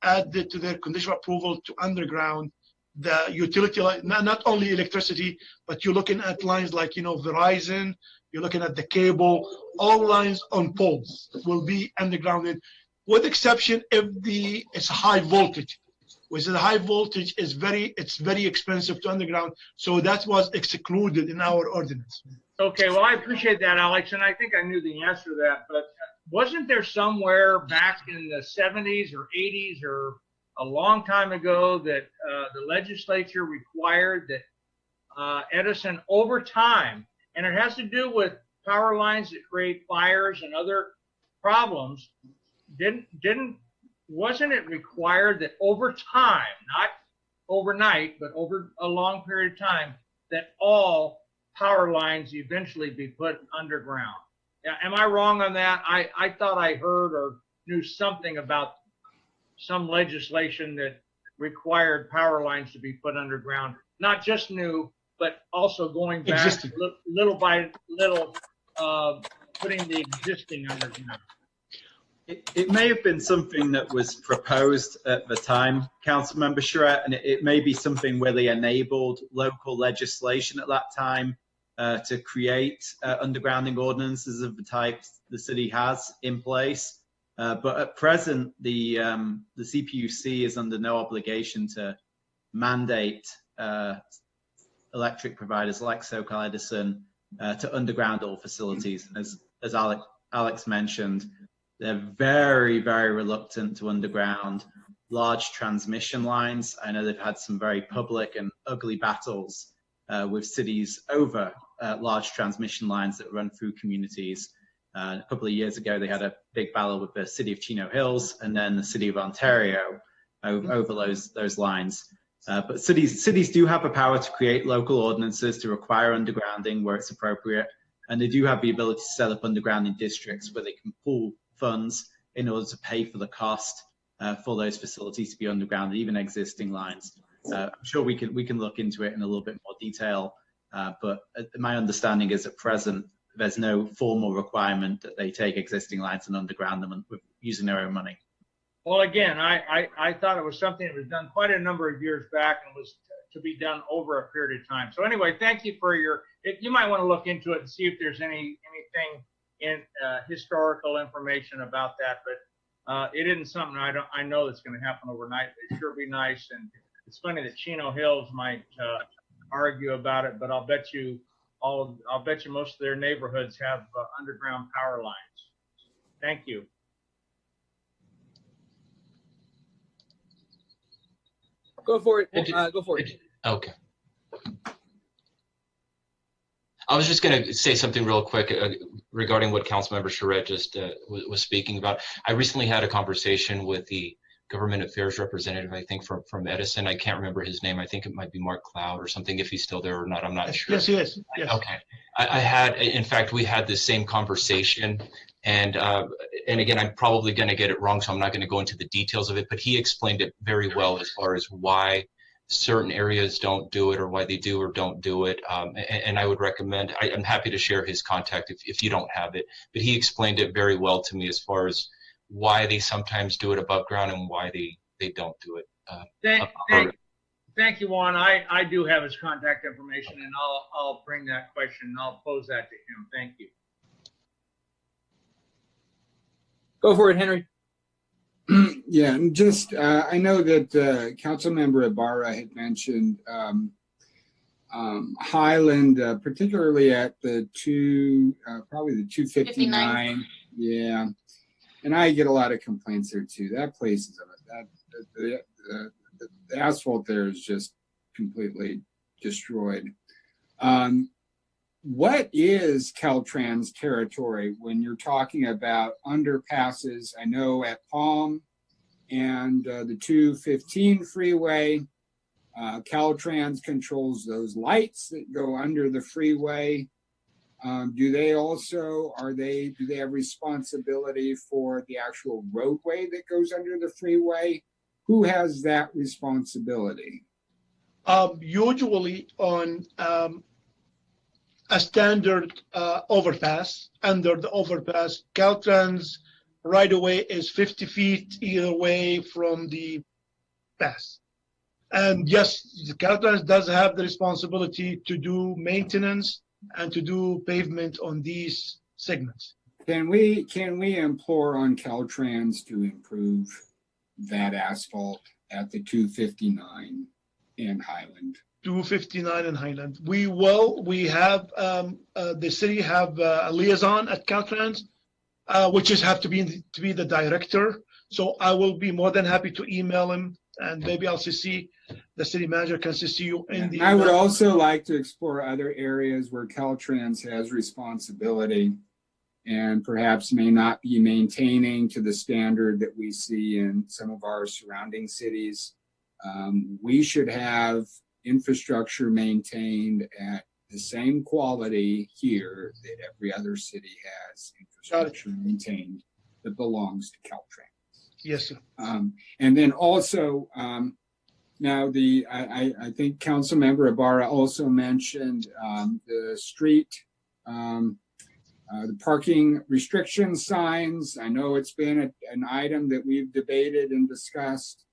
add it to their conditional approval to underground the utility line, not only electricity, but you're looking at lines like, Verizon, you're looking at the cable, all lines on poles will be undergrounded, with exception if it's high voltage. With the high voltage it's very expensive to underground, so that was excluded in our ordinance. Okay, well, I appreciate that, Alex, and I think I knew the answer to that, but wasn't there somewhere back in the 70s or 80s or a long time ago that the legislature required that Edison, over time, and it has to do with power lines that create fires and other problems, wasn't it required that over time, not overnight, but over a long period of time, that all power lines eventually be put underground? Am I wrong on that? I thought I heard or knew something about some legislation that required power lines to be put underground, not just new, but also going back existing, little by little, putting the existing underground. It may have been something that was proposed at the time, Councilmember Charette, and it may be something where they enabled local legislation at that time to create undergrounding ordinances of the type the city has in place. But at present, the CPUC is under no obligation to mandate electric providers like SoCal Edison to underground all facilities. As Alex mentioned, they're very, very reluctant to underground large transmission lines. I know they've had some very public and ugly battles with cities over large transmission lines that run through communities. A couple of years ago, they had a big battle with the city of Chino Hills and then the city of Ontario over those lines. But cities do have the power to create local ordinances to require undergrounding where it's appropriate. And they do have the ability to set up undergrounding districts where they can pool funds in order to pay for the cost for those facilities to be underground, even existing lines. I'm sure we can look into it in a little bit more detail, but my understanding is at present there's no formal requirement that they take existing lines and underground them using their own money. Well, again, I thought it was something that was done quite a number of years back and was to be done over a period of time. So anyway, thank you for you might want to look into it and see if there's anything in historical information about that. But it isn't something I know that's going to happen overnight. It sure be nice. And it's funny that Chino Hills might argue about it, but I'll bet you most of their neighborhoods have underground power lines. Thank you. Go for it. Go for it. Okay. I was just going to say something real quick regarding what Councilmember Charette just was speaking about. I recently had a conversation with the government affairs representative, I think from Edison. I can't remember his name. I think it might be Mark Cloud or something. If he's still there or not, I'm not sure. Yes, he is. Yes. Okay. In fact, we had this same conversation, and again, I'm probably going to get it wrong, so I'm not going to go into the details of it, but he explained it very well as far as why certain areas don't do it or why they do or don't do it. And I would recommend, I'm happy to share his contact if you don't have it, but he explained it very well to me as far as why they sometimes do it above ground and why they don't do it. Thank you, Juan. I do have his contact information, and I'll bring that question and I'll pose that to him. Thank you. Go for it, Henry. Yeah, and just I know that Councilmember Ibarra had mentioned Highland, particularly at the probably the 259. Yeah, and I get a lot of complaints there too. That place is the asphalt there is just completely destroyed. What is Caltrans territory when you're talking about underpasses? I know at Palm and the 215 freeway, Caltrans controls those lights that go under the freeway. Do they have responsibility for the actual roadway that goes under the freeway? Who has that responsibility? Usually on a standard overpass, under the overpass, Caltrans right away is 50 feet either way from the pass. And yes, the Caltrans does have the responsibility to do maintenance and to do pavement on these segments. Can we implore on Caltrans to improve that asphalt at the 259 in Highland? 259 in Highland. We have the city have a liaison at Caltrans, which is have to be the director. So I will be more than happy to email him, and maybe I'll CC the city manager can CC you in the. I would also like to explore other areas where Caltrans has responsibility and perhaps may not be maintaining to the standard that we see in some of our surrounding cities. We should have infrastructure maintained at the same quality here that every other city has infrastructure maintained that belongs to Caltrans. Yes, sir. And then also, now I think Councilmember Ibarra also mentioned the street, the parking restriction signs. I know it's been an item that we've debated and discussed.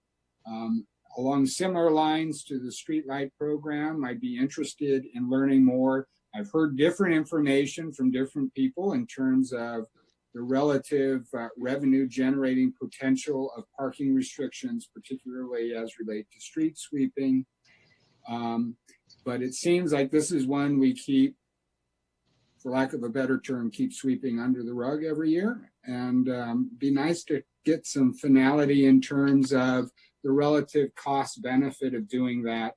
Along similar lines to the streetlight program, I'd be interested in learning more. I've heard different information from different people in terms of the relative revenue generating potential of parking restrictions, particularly as relate to street sweeping. But it seems like this is one we keep, for lack of a better term, keep sweeping under the rug every year. And be nice to get some finality in terms of the relative cost benefit of doing that.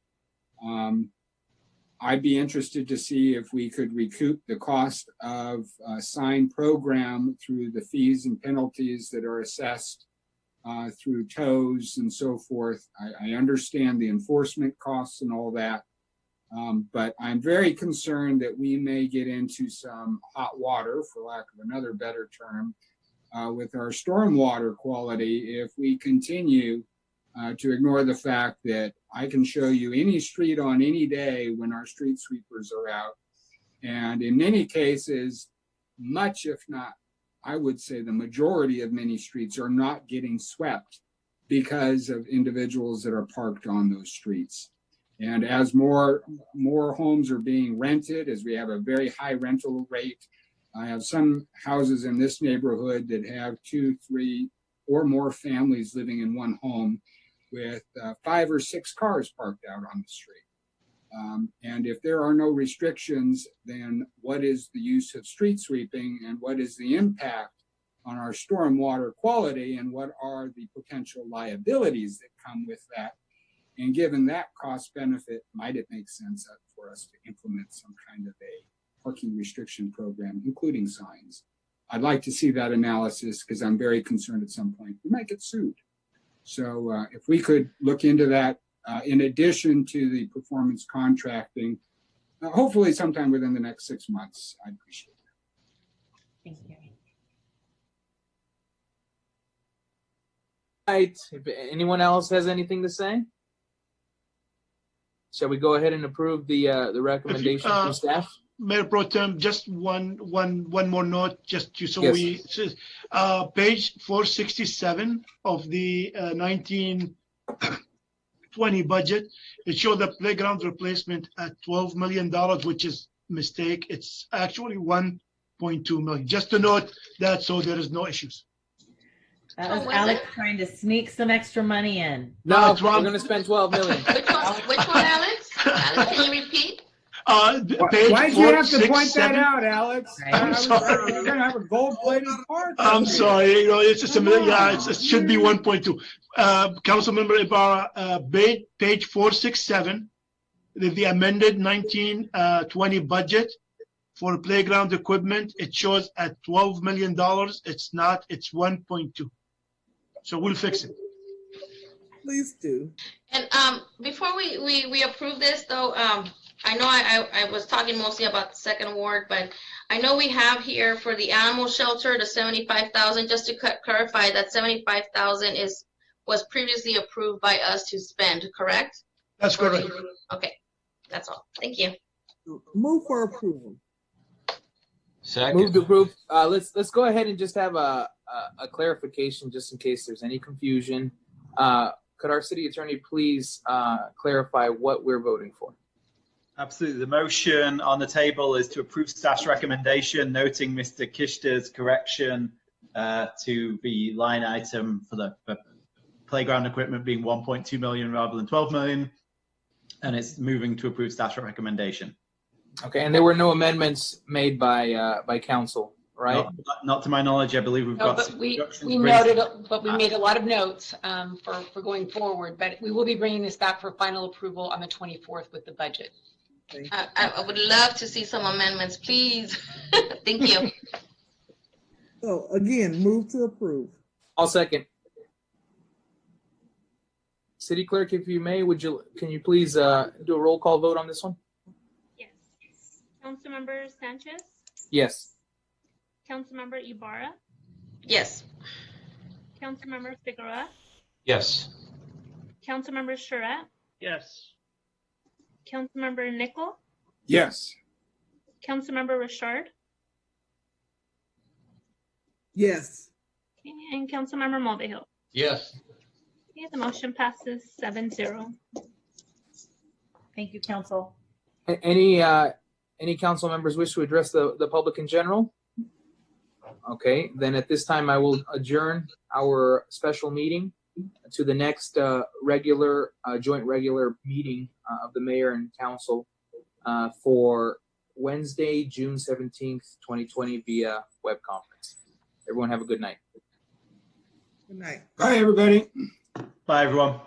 I'd be interested to see if we could recoup the cost of a sign program through the fees and penalties that are assessed through tolls and so forth. I understand the enforcement costs and all that, but I'm very concerned that we may get into some hot water, for lack of another better term, with our stormwater quality if we continue to ignore the fact that I can show you any street on any day when our street sweepers are out. And in many cases, much if not, I would say the majority of many streets are not getting swept because of individuals that are parked on those streets. And as more homes are being rented, as we have a very high rental rate, I have some houses in this neighborhood that have 2, 3, or more families living in one home with 5 or 6 cars parked out on the street. And if there are no restrictions, then what is the use of street sweeping, and what is the impact on our stormwater quality, and what are the potential liabilities that come with that? And given that cost benefit, might it make sense for us to implement some kind of a parking restriction program, including signs? I'd like to see that analysis, because I'm very concerned at some point we might get sued. So if we could look into that, in addition to the performance contracting, hopefully sometime within the next 6 months, I'd appreciate that. Thank you. Right. If anyone else has anything to say, shall we go ahead and approve the recommendation from staff? Mayor Pro Tem, just one more note, just so Yes. we, page 467 of the 1920 budget, it showed the playground replacement at $12 million, which is mistake. It's actually 1.2 million. Just to note that, so there is no issues. That was Alex trying to sneak some extra money in. No, we're going to spend 12 million. Which one, Alex? Alex, can you repeat? Page Why'd you have to point that 467? out, Alex? I'm sorry. You're gonna have a gold-plated park. I'm sorry, it's just it should be 1.2. Councilmember Ibarra, page 467, the amended 1920 budget for playground equipment, it shows at $12 million. It's not, it's 1.2. So we'll fix it. Please do. And before we approve this, though, I know I was talking mostly about the second ward, but I know we have here for the animal shelter the 75,000. Just to clarify, that 75,000 was previously approved by us to spend, correct? That's correct. Okay, that's all. Thank you. Move for approval. Second. Move to approve. Let's go ahead and just have a clarification, just in case there's any confusion. Could our city attorney please clarify what we're voting for? Absolutely. The motion on the table is to approve staff's recommendation, noting Mr. Kishta's correction to the line item for the playground equipment being 1.2 million rather than 12 million. And it's moving to approve staff's recommendation. Okay, and there were no amendments made by council, right? Not to my knowledge. I believe we've No, got but some we instructions noted, raised. but we made a lot of notes for going forward. But we will be bringing this back for final approval on the 24th with the budget. I would love to see some amendments, please. Thank you. So again, move to approve. I'll second. City Clerk, if you may, can you please do a roll call vote on this one? Yes. Councilmember Sanchez, Yes. Councilmember Ibarra, Yes. Councilmember Figueroa, Yes. Councilmember Charette, Yes. Councilmember Nickel, Yes. Councilmember Richard, Yes. okay, and Councilmember Mulvihill. Yes. Okay, the motion passes 7-0. Thank you, council. Any council members wish to address the public in general? Okay, then at this time I will adjourn our special meeting to the next joint regular meeting of the mayor and council for Wednesday, June 17th, 2020 via web conference. Everyone have a good night. Good night. Bye, everybody. Bye, everyone.